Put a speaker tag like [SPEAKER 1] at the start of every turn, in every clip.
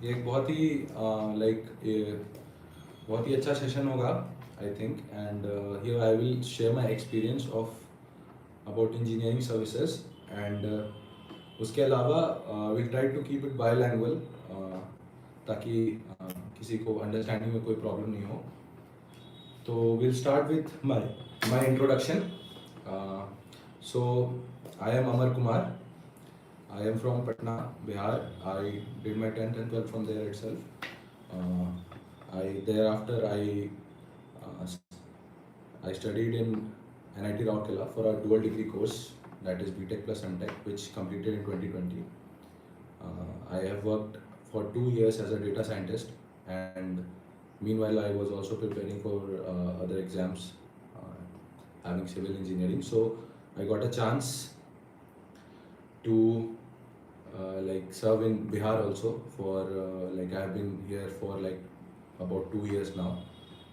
[SPEAKER 1] ये एक बहुत ही लाइक बहुत ही अच्छा सेशन होगा I think and here I will share my experience of about engineering services and उसके अलावा will try to keep it bilingual ताकि किसी को अंडरस्टैंडिंग में कोई प्रॉब्लम नहीं हो. तो will start with my introduction. So I am Amar Kumar. I am from Patna, Bihar. I did my 10th and 12th from there itself. Uh, I thereafter uh, I studied in NIT Rourkela for a dual degree course, that is BTech plus MTech, which completed in 2020. I have worked for 2 years as a data scientist, and meanwhile I was also preparing for other exams, uh, having civil engineering. So I got a chance to like serve in Bihar also for like I have been here for like about 2 years now,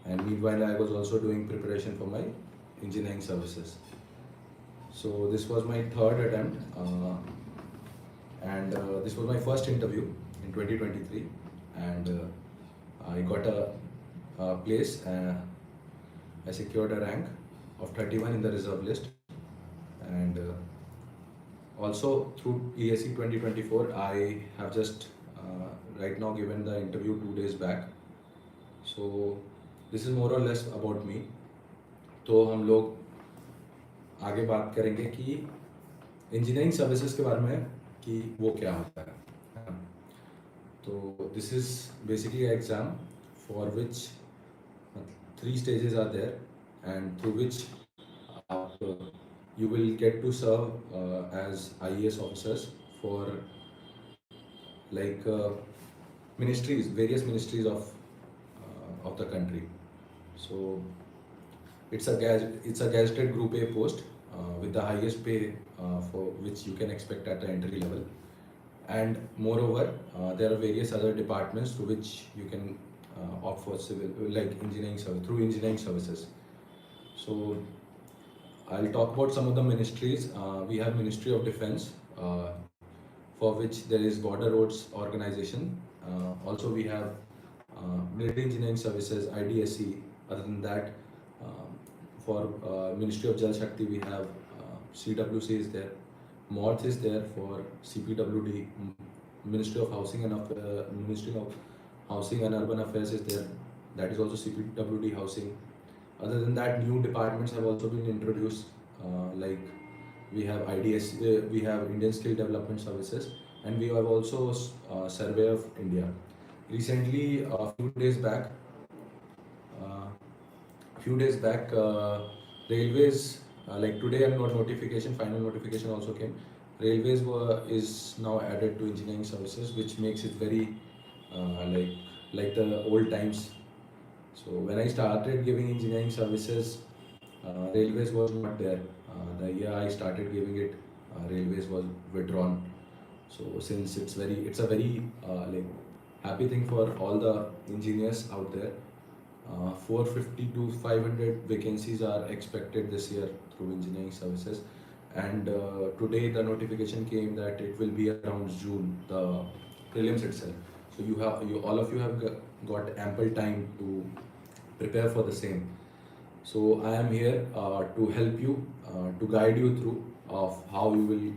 [SPEAKER 1] and meanwhile I was also doing preparation for my engineering services. So this was my third attempt, and this was my first interview in 2023, and I got a place. I secured a rank of 31 in the reserve list, and also through ESE 2024 I have just right now given the interview 2 days back. So this is more or less about me. तो हम लोग आगे बात करेंगे कि engineering services के बारे में कि वो क्या होता है. तो this is basically exam for which 3 stages are there, and through which you will get to serve as IAS officers for like ministries, various ministries of the country. So it's a gazetted Group A post with the highest pay for which you can expect at the entry level. And moreover, there are various other departments to which you can opt for civil like engineering service through engineering services. So I'll talk about some of the ministries. We have Ministry of Defense, for which there is Border Roads Organization. Also, we have Military Engineering Services, IDSC. Other than that, for Ministry of Jal Shakti, we have CWC is there. MORTH is there for CPWD. Ministry of Housing and Ministry of Housing and Urban Affairs is there. That is also CPWD Housing. Other than that, new departments have also been introduced, like we have IDS, we have Indian Skill Development Services, and we have also Survey of India. Recently, a few days back, Railways, like today, a notification, final notification also came. Railways is now added to engineering services, which makes it very like the old times. So when I started giving engineering services, Railways was not there. The year I started giving it, Railways was withdrawn. So since it's a very like happy thing for all the engineers out there. 450 to 500 vacancies are expected this year through engineering services, and today the notification came that it will be around June, the prelims itself. So all of you have got ample time to prepare for the same. So I am here to help you, to guide you through of how you will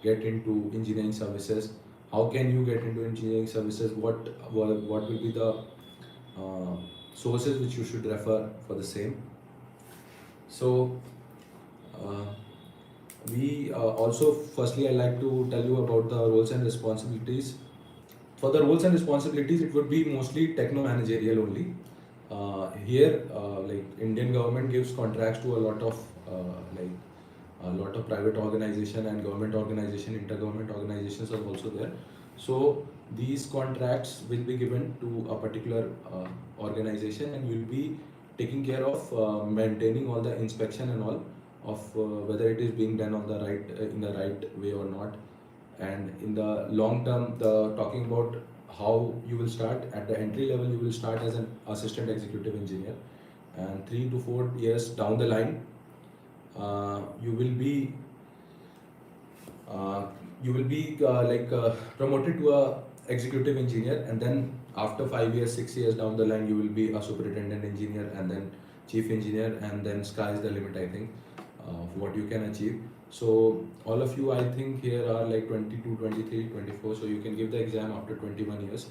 [SPEAKER 1] get into engineering services. How can you get into engineering services? What will be the sources which you should refer for the same. So we also, firstly, I like to tell you about the roles and responsibilities. For the roles and responsibilities, it would be mostly techno-managerial only. Here, like Indian government gives contracts to a lot of private organization and government organization, intergovernment organizations are also there. So these contracts will be given to a particular organization, and will be taking care of maintaining all the inspection and all of whether it is being done on the right in the right way or not. And in the long term, talking about how you will start at the entry level, you will start as an assistant executive engineer, and 3 to 4 years down the line, you will be promoted to a executive engineer, and then after 5 years, 6 years down the line, you will be a superintendent engineer, and then chief engineer, and then sky is the limit, I think, of what you can achieve. So all of you, I think, here are like 22, 23, 24, so you can give the exam after 21 years.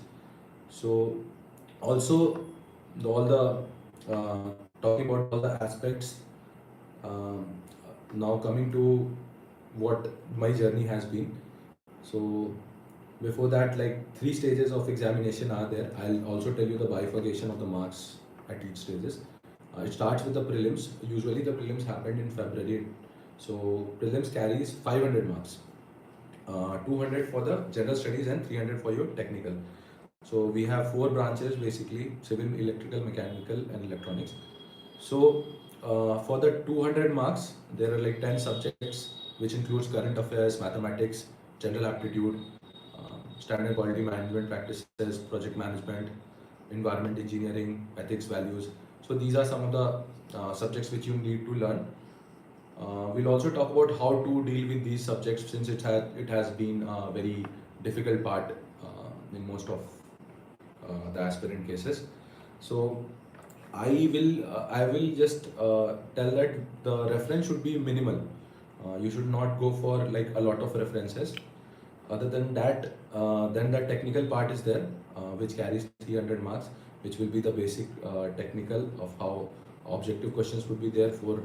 [SPEAKER 1] So also all the talking about all the aspects, um, now coming to what my journey has been. So before that, like 3 stages of examination are there. I'll also tell you the bifurcation of the marks at each stages. It starts with the prelims. Usually the prelims happened in February. So prelims carries 500 marks. 200 for the general studies and 300 for your technical. So we have 4 branches basically: civil, electrical, mechanical, and electronics. So for the 200 marks, there are like 10 subjects, which includes current affairs, mathematics, general aptitude, standard quality management practices, project management, environment engineering, ethics, values. So these are some of the subjects which you need to learn. We'll also talk about how to deal with these subjects, since it has been a very difficult part in most of the aspirant cases. So I will just tell that the reference should be minimal. You should not go for like a lot of references. Other than that, then the technical part is there, which carries 300 marks, which will be the basic technical of how objective questions would be there, four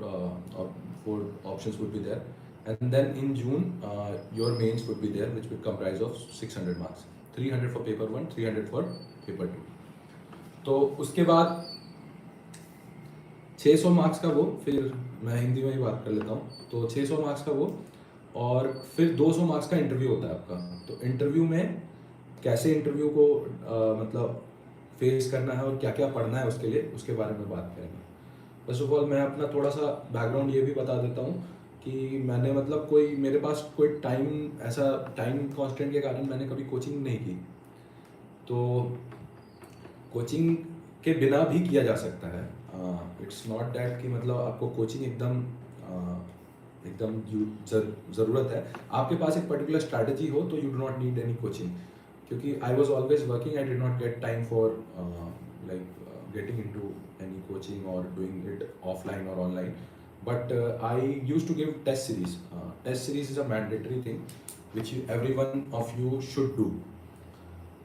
[SPEAKER 1] options would be there. And then in June, your mains would be there, which would comprise of 600 marks, 300 for paper 1, 300 for paper 2. तो उसके बाद 600 marks का वो, फिर मैं हिंदी में ही बात कर लेता हूँ, तो 600 मार्क्स का वो, और फिर 200 मार्क्स का इंटरव्यू होता है आपका। तो इंटरव्यू में कैसे इंटरव्यू को मतलब फेस करना है और क्या क्या पढ़ना है उसके लिए, उसके बारे में बात करेंगे। फर्स्ट ऑफ ऑल मैं अपना थोड़ा सा बैकग्राउंड ये भी बता देता हूँ कि मैंने मतलब मेरे पास कोई टाइम कॉन्स्टेंट के कारण मैंने कभी कोचिंग नहीं की। तो कोचिंग के बिना भी किया जा सकता है। इट्स नॉट दैट कि मतलब आपको कोचिंग एकदम ज़रूरत है। आपके पास एक पर्टिकुलर स्ट्रैटेजी हो तो you do not need any coaching, क्योंकि I was always working, I did not get time for like getting into any coaching or doing it offline or online. But I used to give test series. Test series is a mandatory thing which everyone of you should do.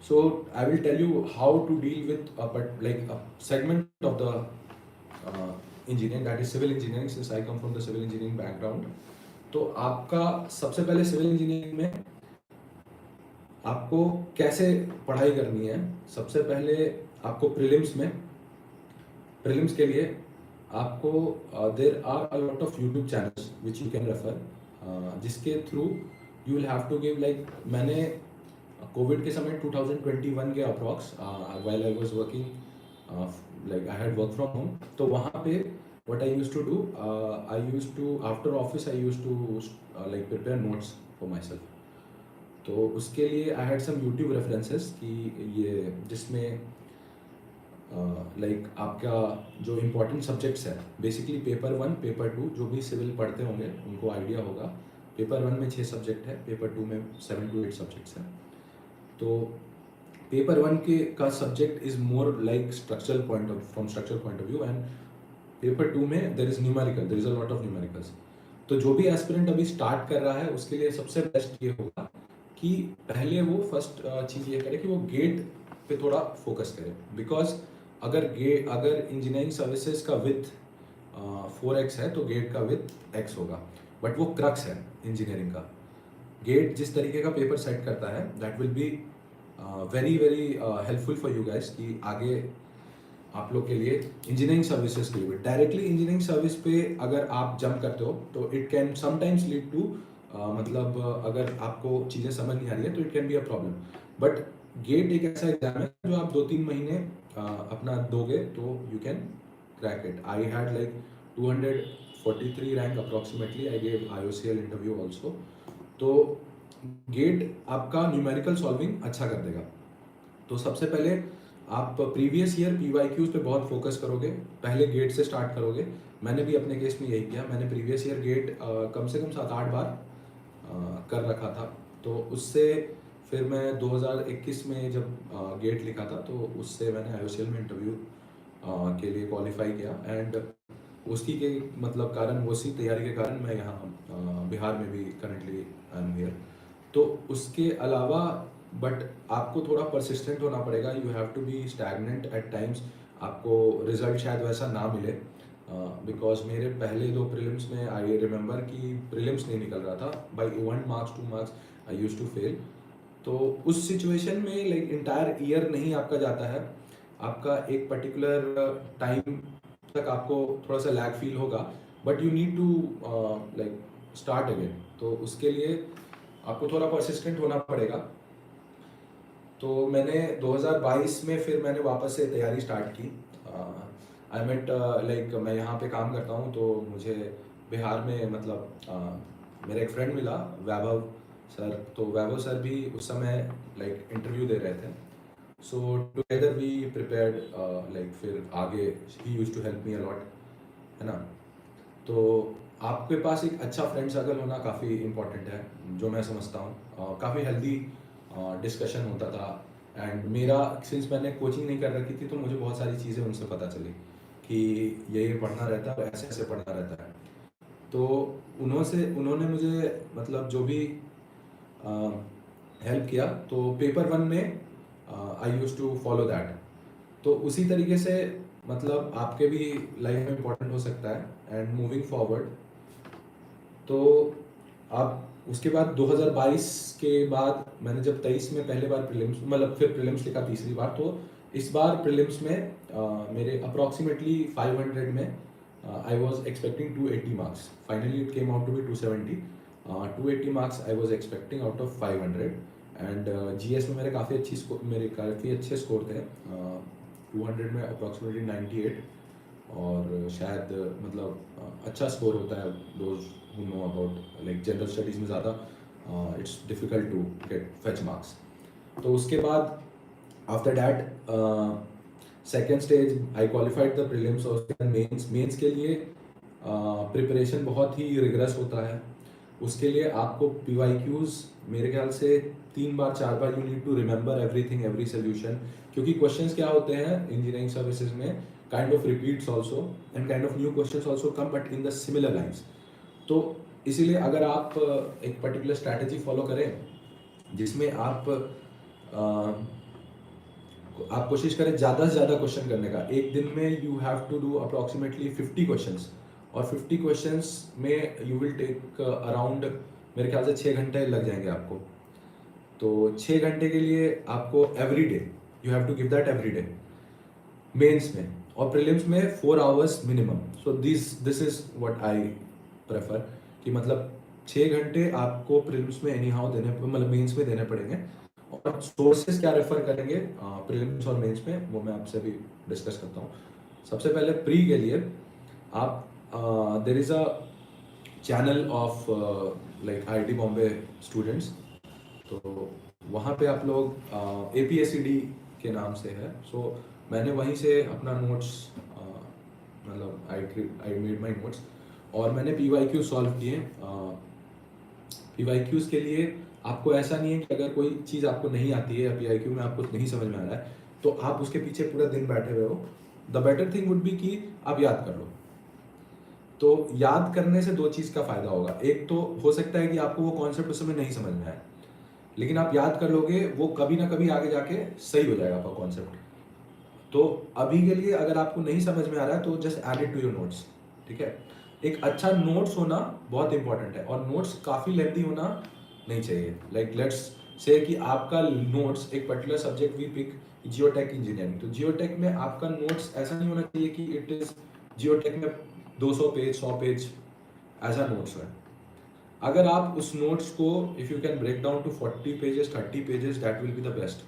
[SPEAKER 1] So I will tell you how to deal with a segment of the engineering, that is civil engineering, since I come from the civil engineering background. तो आपका सबसे पहले civil engineering में आपको कैसे पढ़ाई करनी है। सबसे पहले आपको प्रीलिम्स के लिए आपको there are a lot of YouTube channels which you can refer, जिसके through you will have to give, like मैंने कोविड के समय 2021 के approx while I was working, like I had work from home, तो वहाँ पे what I used to do, I used to after office I used to like prepare notes for myself. तो उसके लिए I had some YouTube references कि ये जिसमें like आपका जो इम्पोर्टेंट सब्जेक्ट्स है, बेसिकली पेपर 1, पेपर 2, जो भी सिविल पढ़ते होंगे उनको आइडिया होगा। पेपर 1 में 6 सब्जेक्ट है, पेपर 2 में 7 to 8 सब्जेक्ट्स हैं। तो पेपर 1 का subject is more like structural point of view, and paper 2 में there is a lot of numericals. तो जो भी एस्पिरेंट अभी स्टार्ट कर रहा है उसके लिए सबसे बेस्ट ये होगा कि पहले वो फर्स्ट चीज़ ये करे कि वो गेट पे थोड़ा फोकस करे, बिकॉज अगर इंजीनियरिंग सर्विसेज का विथ 4x है तो गेट का विथ x होगा, बट वो क्रक्स है इंजीनियरिंग का। गेट जिस तरीके का पेपर सेट करता है that will be very very helpful for you guys, कि आगे आप लोग के लिए इंजीनियरिंग सर्विसेज के लिए डायरेक्टली इंजीनियरिंग सर्विस पे अगर आप जंप करते हो तो it can sometimes lead to मतलब अगर आपको चीज़ें समझ नहीं आ रही है तो it can be a problem. But get एक ऐसा एग्जाम है जो आप 2-3 महीने अपना दोगे तो you can crack it. I had like 243 rank approximately, I gave IOCL interview also. तो गेट आपका न्यूमेरिकल सॉल्विंग अच्छा कर देगा। तो सबसे पहले आप प्रीवियस ईयर PYQs पे बहुत फोकस करोगे, पहले गेट से स्टार्ट करोगे। मैंने भी अपने केस में यही किया, मैंने प्रीवियस ईयर गेट कम से कम 7-8 बार कर रखा था। तो उससे फिर मैं 2021 में जब गेट लिखा था तो उससे मैंने IOCL में इंटरव्यू के लिए क्वालिफाई किया, एंड उसकी के मतलब कारण, उसी तैयारी के कारण मैं यहाँ बिहार में भी करंटली आई एम हियर। तो उसके अलावा बट आपको थोड़ा परसिस्टेंट होना पड़ेगा, you have to be stagnant at times. आपको रिजल्ट शायद वैसा ना मिले, बिकॉज मेरे पहले 2 प्रीलिम्स में आई रिमेंबर कि प्रीलिम्स नहीं निकल रहा था, by 1 marks 2 marks I use to fail. तो उस सिचुएशन में लाइक इंटायर ईयर नहीं आपका जाता है, आपका एक पर्टिकुलर टाइम तक आपको थोड़ा सा लैग फील होगा, but you need to like start again. तो उसके लिए आपको थोड़ा परसिस्टेंट होना पड़ेगा। तो मैंने 2022 में फिर मैंने वापस से तैयारी स्टार्ट की। आई मेट लाइक मैं यहाँ पे काम करता हूँ तो मुझे बिहार में मतलब मेरा एक फ्रेंड मिला, वैभव सर। तो वैभव सर भी उस समय लाइक इंटरव्यू दे रहे थे, so together we prepared like फिर आगे ही used to help me a lot, है ना। तो आपके पास एक अच्छा फ्रेंड सर्कल होना काफ़ी इम्पोर्टेंट है, जो मैं समझता हूँ। काफ़ी हेल्दी डिस्कशन होता था, एंड मेरा सिंस मैंने कोचिंग नहीं कर रखी थी तो मुझे बहुत सारी चीज़ें उनसे पता चली कि ये पढ़ना रहता है और ऐसे ऐसे पढ़ना रहता है। तो उन्होंने मुझे मतलब जो भी हेल्प किया, तो पेपर 1 में आई यूज टू फॉलो दैट। तो उसी तरीके से मतलब आपके भी लाइफ में इम्पोर्टेंट हो सकता है एंड मूविंग फॉरवर्ड। तो आप उसके बाद 2022 के बाद मैंने जब 23 में पहले बार प्रीलिम्स मतलब फिर प्रीलिम्स लिखा तीसरी बार, तो इस बार प्रीलिम्स में मेरे अप्रॉक्सीमेटली 500 में I was expecting 280 marks. Finally it came out to be 270। 280 marks I was expecting out of 500। And GS में मेरे काफ़ी अच्छे स्कोर थे। 200 में अप्रॉक्सीमेटली 98, और शायद मतलब अच्छा स्कोर होता है those who know about like general studies में ज़्यादा it's difficult to get fetch marks. तो उसके बाद after that second stage I qualified the prelims और मेंस के लिए प्रिपरेशन बहुत ही रिगरस होता है। उसके लिए आपको PYQs मेरे ख्याल से 3 बार 4 बार you need to remember everything, every solution, क्योंकि क्वेश्चंस क्या होते हैं इंजीनियरिंग सर्विसेज में, kind of repeats also and kind of new questions also come but in the similar lines. तो इसीलिए अगर आप एक पर्टिकुलर स्ट्रैटेजी फॉलो करें जिसमें आप कोशिश करें ज़्यादा से ज़्यादा क्वेश्चन करने का, एक दिन में you have to do approximately 50 questions, और 50 क्वेश्चंस में यू विल टेक अराउंड मेरे ख्याल से 6 घंटे लग जाएंगे आपको। तो 6 घंटे के लिए आपको every day you have to give that every day mains में, और प्रीलिम्स में 4 hours minimum. So this is what I prefer कि मतलब 6 घंटे आपको प्रीलिम्स में एनी हाउ देने मतलब मेंस में देने पड़ेंगे। और सोर्सेज क्या रेफर करेंगे प्रीलिम्स और मेंस में, वो मैं आपसे भी डिस्कस करता हूँ। सबसे पहले प्री के लिए आप there is a channel of like IIT Bombay students, तो वहाँ पे आप लोग APSCD के नाम से है। सो मैंने वहीं से अपना नोट्स मतलब आई मेड माई नोट्स, और मैंने PYQ सॉल्व किए। PYQs के लिए आपको ऐसा नहीं है कि अगर कोई चीज़ आपको नहीं आती है या PYQ में आपको नहीं समझ में आ रहा है तो आप उसके पीछे पूरा दिन बैठे हुए हो। The better thing would be कि आप याद कर लो। तो याद करने से 2 चीज़ का फ़ायदा होगा। एक तो हो सकता है कि आपको वो कॉन्सेप्ट उस समय नहीं समझ में आए, लेकिन आप याद कर लोगे, वो कभी ना कभी आगे जाके सही हो जाएगा आपका कॉन्सेप्ट। तो अभी के लिए अगर आपको नहीं समझ में आ रहा है तो just add it to your notes, ठीक है। एक अच्छा नोट्स होना बहुत इंपॉर्टेंट है, और नोट्स काफ़ी लेंथी होना नहीं चाहिए। लाइक लेट्स से कि आपका नोट्स एक particular subject we pick geotech engineering, तो जियोटेक में आपका नोट्स ऐसा नहीं होना चाहिए कि इट इज़ जियोटेक में 200 पेज 100 पेज ऐसा नोट्स है। अगर आप उस नोट्स को if you can break down to 40 pages 30 pages that will be the best.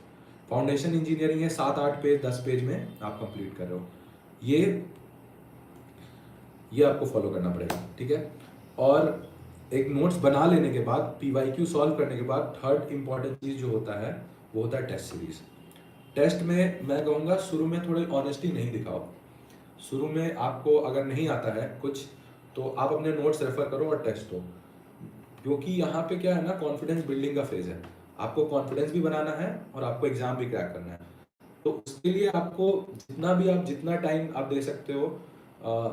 [SPEAKER 1] Foundation engineering है 7-8 पेज 10 पेज में आप कंप्लीट कर रहे हो, ये आपको फॉलो करना पड़ेगा, ठीक है। और एक नोट्स बना लेने के बाद PYQ सॉल्व करने के बाद थर्ड इंपॉर्टेंट चीज़ जो होता है वो होता है टेस्ट सीरीज। टेस्ट में मैं कहूँगा शुरू में थोड़ी ऑनेस्टी नहीं दिखाओ। शुरू में आपको अगर नहीं आता है कुछ तो आप अपने नोट्स रेफर करो और टेस्ट दो, क्योंकि यहाँ पे क्या है ना, कॉन्फिडेंस बिल्डिंग का फेज है। आपको कॉन्फिडेंस भी बनाना है और आपको एग्जाम भी क्रैक करना है। तो उसके लिए आपको जितना टाइम आप दे सकते हो,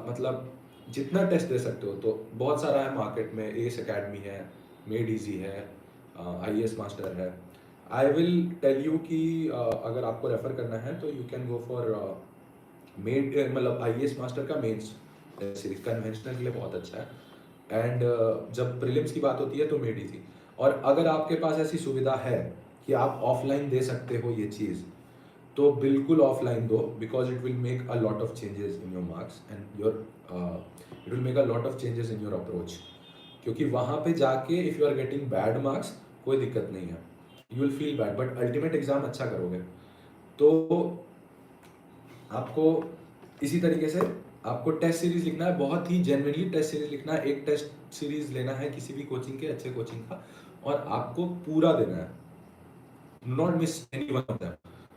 [SPEAKER 1] मतलब जितना टेस्ट दे सकते हो, तो बहुत सारा है मार्केट में। एस अकेडमी है, मेड इजी है, IAS मास्टर है। आई विल टेल यू कि अगर आपको रेफर करना है तो you can go for made, मतलब IAS मास्टर का मेंस सीरीज कन्वेंशनल के लिए बहुत अच्छा है। एंड जब प्रीलिम्स की बात होती है तो मेड इजी। और अगर आपके पास ऐसी सुविधा है कि आप ऑफलाइन दे सकते हो ये चीज़, तो बिल्कुल ऑफलाइन दो, because it will make a lot of changes in your marks and your it will make a lot of changes in your approach. क्योंकि वहाँ पे जाके if you are getting bad marks, कोई दिक्कत नहीं है, you will feel bad, but ultimate exam अच्छा करोगे। तो आपको इसी तरीके से आपको टेस्ट सीरीज लिखना है, बहुत ही जेन्युइनली टेस्ट सीरीज लिखना है। एक टेस्ट सीरीज लेना है किसी भी कोचिंग के, अच्छे कोचिंग का, और आपको पूरा देना है, not miss any one of them.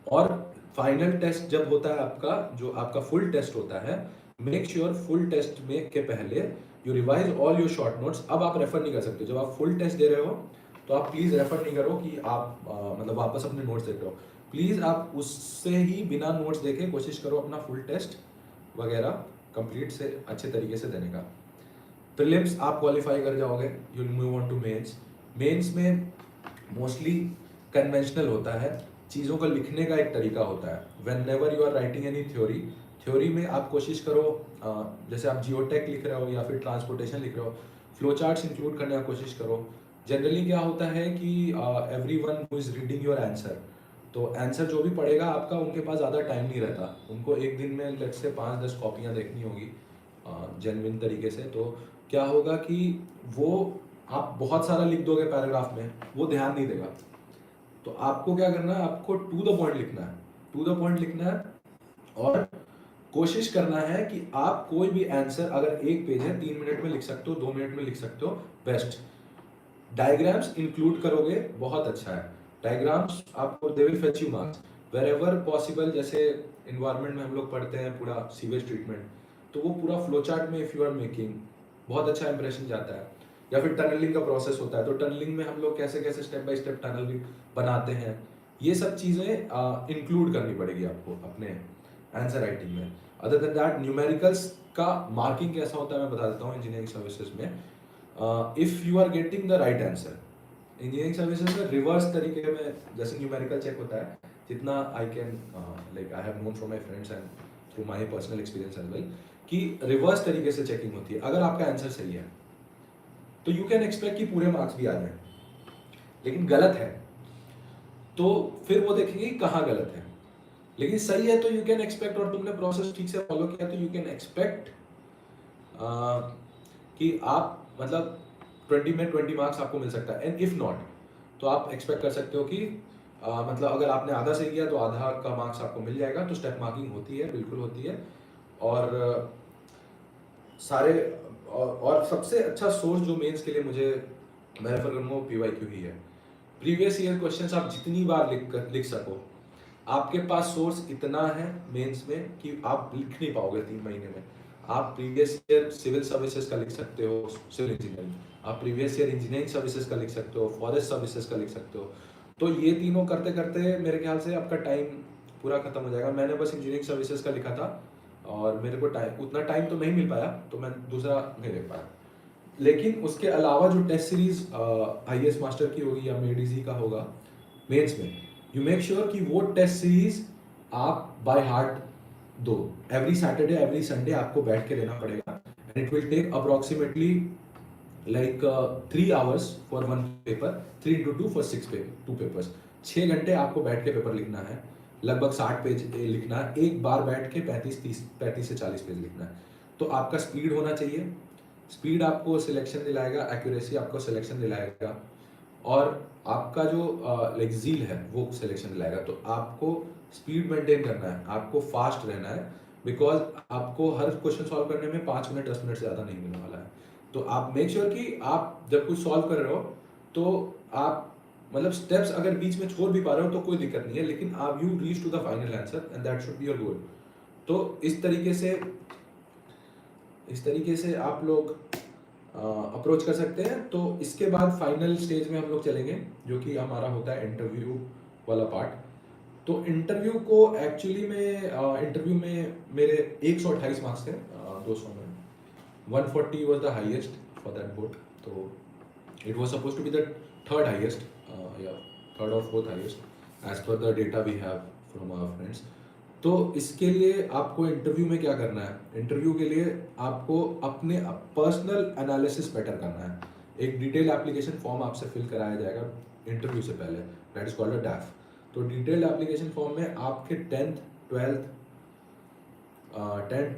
[SPEAKER 1] और फाइनल टेस्ट जब होता है आपका, जो आपका फुल टेस्ट होता है, मेक श्योर फुल टेस्ट में के पहले you revise all your short notes. अब आप रेफर नहीं कर सकते, जब आप फुल टेस्ट दे रहे हो तो आप प्लीज़ रेफर नहीं करो कि आप मतलब वापस अपने नोट्स देख रहे हो। प्लीज़ आप उससे ही बिना नोट्स देखे कोशिश करो अपना फुल टेस्ट वगैरह कंप्लीट से अच्छे तरीके से देने का। प्रीलिम्स आप क्वालिफाई कर जाओगे, you will move on to mains. Mains में मोस्टली कन्वेंशनल होता है, चीज़ों को लिखने का एक तरीका होता है। Whenever you are writing any theory, theory में आप कोशिश करो, जैसे आप जियोटेक लिख रहे हो या फिर ट्रांसपोर्टेशन लिख रहे हो, फ्लो चार्ट्स इंक्लूड करने का कोशिश करो। जनरली क्या होता है कि every one who is reading your answer, तो आंसर जो भी पढ़ेगा आपका, उनके पास ज़्यादा टाइम नहीं रहता, उनको एक दिन में लेट्स से 5-10 कॉपियाँ देखनी होगी जेन्युइन तरीके से। तो क्या होगा कि वो आप बहुत सारा लिख दोगे पैराग्राफ में, वो ध्यान नहीं देगा। तो आपको क्या करना है, आपको टू द पॉइंट लिखना है, टू द पॉइंट लिखना है। और कोशिश करना है कि आप कोई भी आंसर, अगर एक पेज है 3 मिनट में लिख सकते हो, 2 मिनट में लिख सकते हो, बेस्ट। डायग्राम्स इंक्लूड करोगे बहुत अच्छा है। डायग्राम्स आपको they will fetch you marks wherever possible. जैसे इन्वायरमेंट में हम लोग पढ़ते हैं पूरा सीवेज ट्रीटमेंट, तो वो पूरा फ्लो चार्ट में इफ़ यू आर मेकिंग, बहुत अच्छा इंप्रेशन जाता है। या फिर टनलिंग का प्रोसेस होता है, तो टनलिंग में हम लोग कैसे कैसे स्टेप बाय स्टेप टनल भी बनाते हैं, ये सब चीज़ें इंक्लूड करनी पड़ेगी आपको अपने आंसर राइटिंग में। अदर देन दैट, न्यूमेरिकल्स का मार्किंग कैसा होता है मैं बता देता हूँ इंजीनियरिंग सर्विसेज में। If you are getting the right answer, engineering services में रिवर्स तरीके में जैसे न्यूमेरिकल चेक होता है, जितना I can like I have known from my friends and through my personal experience as well, कि रिवर्स तरीके से चेकिंग होती है। अगर आपका आंसर सही है तो यू कैन एक्सपेक्ट कि पूरे मार्क्स भी आ जाए, लेकिन गलत है तो फिर वो देखेंगे कि कहाँ गलत है। लेकिन सही है तो यू कैन एक्सपेक्ट, और तुमने प्रोसेस ठीक से फॉलो किया तो यू कैन एक्सपेक्ट कि आप मतलब 20 में 20 मार्क्स आपको मिल सकता है। एंड इफ नॉट, तो आप एक्सपेक्ट कर सकते हो कि मतलब अगर आपने आधा सही किया तो आधा का मार्क्स आपको मिल जाएगा। तो स्टेप मार्किंग होती है, बिल्कुल होती है। और सारे और सबसे अच्छा सोर्स जो मेंस के लिए मुझे मैं रेफर करूँगा वो PYQ ही है। प्रीवियस ईयर क्वेश्चंस आप जितनी बार लिख सको, आपके पास सोर्स इतना है मेंस में कि आप लिख नहीं पाओगे 3 महीने में। आप प्रीवियस ईयर सिविल सर्विसेज का लिख सकते हो, सिविल इंजीनियरिंग, आप प्रीवियस ईयर इंजीनियरिंग सर्विसेज का लिख सकते हो, फॉरेस्ट सर्विसेज का लिख सकते हो। तो ये तीनों करते करते मेरे ख्याल से आपका टाइम पूरा खत्म हो जाएगा। मैंने बस इंजीनियरिंग सर्विसेज का लिखा था और मेरे को उतना टाइम तो नहीं मिल पाया, तो मैं दूसरा नहीं लिख पाया। लेकिन उसके अलावा जो टेस्ट सीरीज IAS मास्टर की होगी या मेड इजी का होगा मेंस में, यू मेक श्योर कि वो टेस्ट सीरीज आप बाय हार्ट दो। एवरी सैटरडे एवरी संडे आपको बैठ के देना पड़ेगा, and it will take approximately like 3 hours for 1 paper, 3 into 2 for 2 papers. 6 घंटे आपको बैठ के पेपर लिखना है, लगभग 60 पेज लिखना है, एक बार बैठ के 35 से 40 पेज लिखना है। तो आपका स्पीड होना चाहिए, स्पीड आपको सिलेक्शन दिलाएगा, एक्यूरेसी आपको सिलेक्शन दिलाएगा, और आपका जो लाइक जील है वो सिलेक्शन दिलाएगा। तो आपको स्पीड मेंटेन करना है, आपको फास्ट रहना है, बिकॉज आपको हर क्वेश्चन सॉल्व करने में 5 मिनट 10 मिनट से ज़्यादा नहीं मिलने वाला है। तो आप मेक श्योर कि आप जब कुछ सॉल्व कर रहे हो तो आप मतलब स्टेप्स अगर बीच में छोड़ भी पा रहे हो तो कोई दिक्कत नहीं है, लेकिन आप you reach to the final answer and that should be your goal. तो इस तरीके से आप लोग अप्रोच कर सकते हैं। तो इसके बाद फाइनल स्टेज में हम लोग चलेंगे, जो कि हमारा होता है इंटरव्यू वाला पार्ट। तो इंटरव्यू को एक्चुअली में इंटरव्यू में मेरे 128 मार्क्स थे 200 में। 140 was the highest for that board. So it was supposed to be the third highest, yeah, third or fourth highest as per the data we have from our friends. तो इसके लिए आपको interview में क्या करना है? इंटरव्यू के लिए आपको अपने पर्सनल एनालिसिस बेटर करना है। एक डिटेल एप्लीकेशन फॉर्म आपसे फिल कराया जाएगा इंटरव्यू से पहले, दैट इज कॉल्ड अ डैफ। तो डिटेल एप्लीकेशन फॉर्म में आपके 10th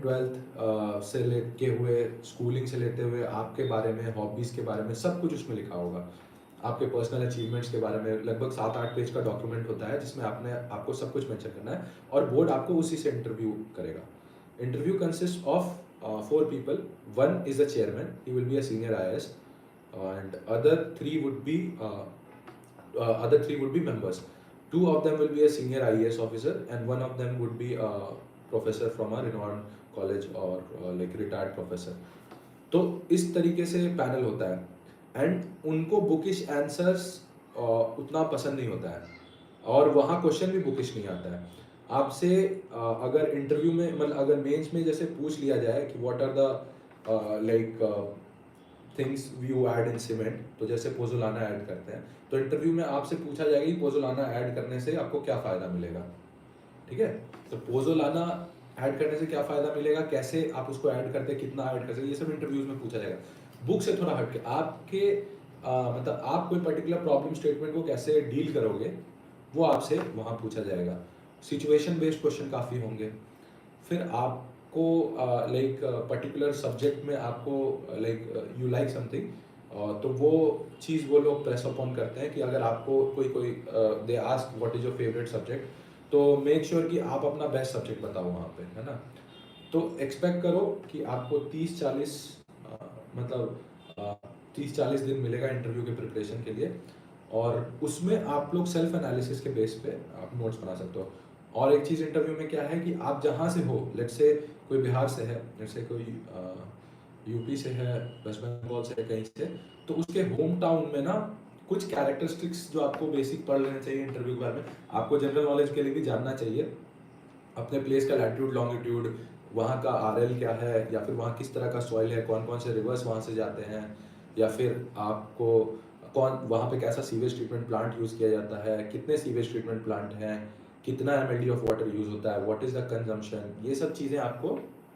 [SPEAKER 1] 12th से लेके हुए, स्कूलिंग से लेते हुए आपके बारे में, हॉबीज़ के बारे में, सब कुछ उसमें लिखा होगा। आपके पर्सनल अचीवमेंट्स के बारे में लगभग 7-8 पेज का डॉक्यूमेंट होता है, जिसमें आपको सब कुछ मेंशन करना है, और बोर्ड आपको उसी से इंटरव्यू करेगा। Interview consist of 4 people. One is the chairman, he will be a senior IAS, and other three would be members. Two of them will be a senior IAS officer, and one of them would be a professor from a renowned college or like retired professor. तो इस तरीके से panel होता है, and उनको bookish answers उतना पसंद नहीं होता है, और वहाँ क्वेश्चन भी बुकिश नहीं आता है आपसे। अगर इंटरव्यू में, मतलब अगर मेंस में जैसे पूछ लिया जाए कि what are the like things you add in cement, तो जैसे पोजोलाना ऐड करते हैं, तो इंटरव्यू में आपसे पूछा जाएगा कि पोजोलाना ऐड करने से आपको क्या फ़ायदा मिलेगा। ठीक है, तो पोजोलाना ऐड करने से क्या फ़ायदा मिलेगा, कैसे आप उसको ऐड करते हैं, कितना ऐड कर सकते हैं, ये सब इंटरव्यूज में पूछा जाएगा। बुक से थोड़ा हटके आपके मतलब आप कोई पर्टिकुलर प्रॉब्लम स्टेटमेंट को कैसे डील करोगे, वो आपसे वहाँ पूछा जाएगा। सिचुएशन बेस्ड क्वेश्चन काफ़ी होंगे। फिर आपको लाइक पर्टिकुलर सब्जेक्ट में आपको लाइक यू लाइक समथिंग, तो वो चीज़ वो लोग प्रेस अपॉन करते हैं कि अगर आपको कोई they ask what is your favourite subject, तो मेक श्योर कि आप अपना बेस्ट सब्जेक्ट बताओ वहाँ पे, है ना। तो एक्सपेक्ट करो कि आपको 30-40 मतलब 30-40 दिन मिलेगा इंटरव्यू के प्रिपरेशन के लिए, और उसमें आप लोग सेल्फ एनालिसिस के बेस पे आप नोट्स बना सकते हो। और एक चीज़ इंटरव्यू में क्या है कि आप जहाँ से हो, लेट्स से कोई बिहार से है, लेट्स से कोई यूपी से है, वेस्ट बंगाल से है, कहीं से, तो उसके होम टाउन में ना कुछ कैरेक्टरिस्टिक्स जो आपको बेसिक पढ़ लेना चाहिए इंटरव्यू के बारे में, आपको जनरल नॉलेज के लिए भी जानना चाहिए। अपने प्लेस का लैटिट्यूड लॉन्गिट्यूड, वहाँ का RL क्या है, या फिर वहाँ किस तरह का सॉइल है, कौन कौन से रिवर्स वहाँ से जाते हैं, या फिर आपको वहाँ पे कैसा सीवेज ट्रीटमेंट प्लांट यूज़ किया जाता है, कितने सीवेज ट्रीटमेंट प्लांट हैं, कितना ml ऑफ वाटर यूज़ होता है, व्हाट इज़ द कंजम्पशन, ये सब चीज़ें आपको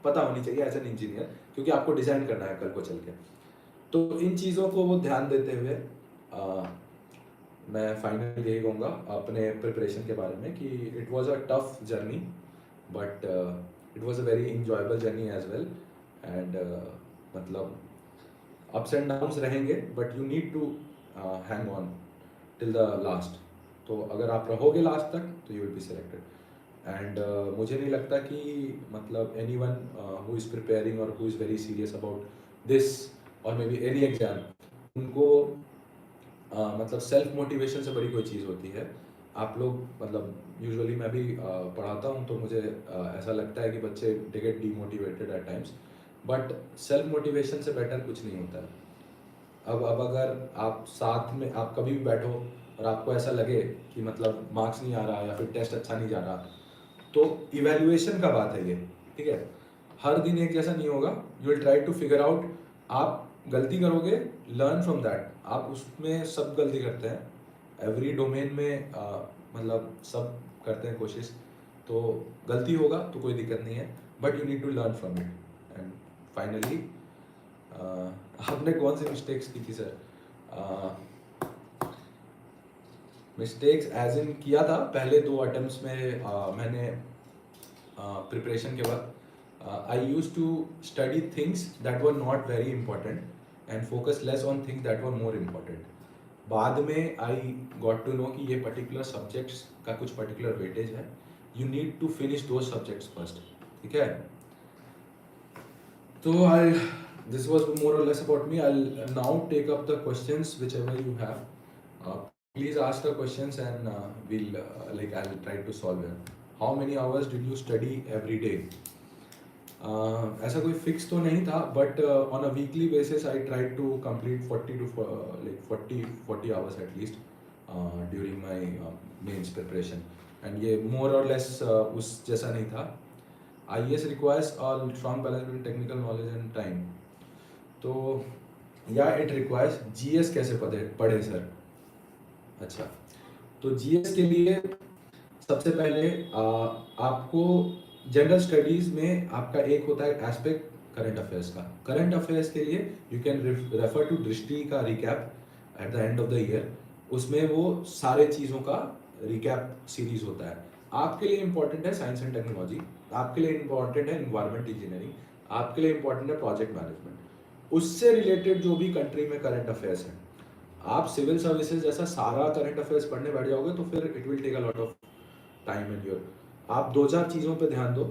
[SPEAKER 1] पता होनी चाहिए एज एन इंजीनियर, क्योंकि आपको डिज़ाइन करना है कल को चल के। तो इन चीज़ों को वो ध्यान देते हुए मैं फाइनली यही कहूँगा अपने प्रिपरेशन के बारे में कि it was a tough journey, but it was a very enjoyable journey as well. And मतलब अप्स एंड डाउन्स रहेंगे, but you need to hang on till the last. तो अगर आप रहोगे लास्ट तक तो you will be selected. And मुझे नहीं लगता कि मतलब any one who is preparing और who is very serious about this और मे बी एनी एग्जाम, उनको मतलब सेल्फ मोटिवेशन से बड़ी कोई चीज़ होती है। आप लोग मतलब यूजुअली मैं भी पढ़ाता हूँ, तो मुझे ऐसा लगता है कि बच्चे they get demotivated at times, but self motivation से बेटर कुछ नहीं होता है। अब अगर आप साथ में आप कभी भी बैठो और आपको ऐसा लगे कि मतलब मार्क्स नहीं आ रहा या फिर टेस्ट अच्छा नहीं जा रहा, तो इवैल्यूएशन का बात है ये, ठीक है। हर दिन एक जैसा नहीं होगा, you will try to figure out. आप गलती करोगे, लर्न फ्रॉम दैट। आप उसमें सब गलती करते हैं, एवरी डोमेन में मतलब सब करते हैं कोशिश, तो गलती होगा तो कोई दिक्कत नहीं है, but you need to learn from it. And finally आपने कौन सी मिस्टेक्स की थी सर? मिस्टेक्स एज इन किया था पहले 2 अटेम्प्ट्स में। मैंने प्रिपरेशन के बाद I use to study things that were not very important and focus less on things that were more important. बाद में आई गॉट टू नो कि ये पर्टिकुलर सब्जेक्ट्स का कुछ पर्टिकुलर वेटेज है, यू नीड टू फिनिश दो subjects first, ठीक है। तो आई this was more or less about me. I'll now take up the questions whichever you have. Please ask the questions and we'll like I'll try to solve it. How many hours did you study every day? ऐसा कोई fix तो नहीं था, but on a weekly basis I try to complete 40 hours at least during my mains preparation. And ये more और less उस जैसा नहीं था। IAS requires a strong balance between technical knowledge and time. तो या इट रिक्वायर्स GS कैसे पढ़े सर? अच्छा, तो GS के लिए सबसे पहले आपको जनरल स्टडीज में आपका एक होता है एस्पेक्ट करंट अफेयर्स का। करंट अफेयर्स के लिए यू कैन रेफर टू दृष्टि का recap at the end of the year. उसमें वो सारे चीज़ों का रिकैप सीरीज होता है। आपके लिए इंपॉर्टेंट है साइंस एंड टेक्नोलॉजी, आपके लिए इंपॉर्टेंट है इन्वायरमेंट इंजीनियरिंग, आपके लिए इंपॉर्टेंट है प्रोजेक्ट मैनेजमेंट। उससे रिलेटेड जो भी कंट्री में करंट अफेयर्स हैं, आप सिविल सर्विसेज जैसा सारा करंट अफेयर्स पढ़ने बैठ जाओगे तो फिर it will take a lot of time and your. आप दो चार चीज़ों पे ध्यान दो।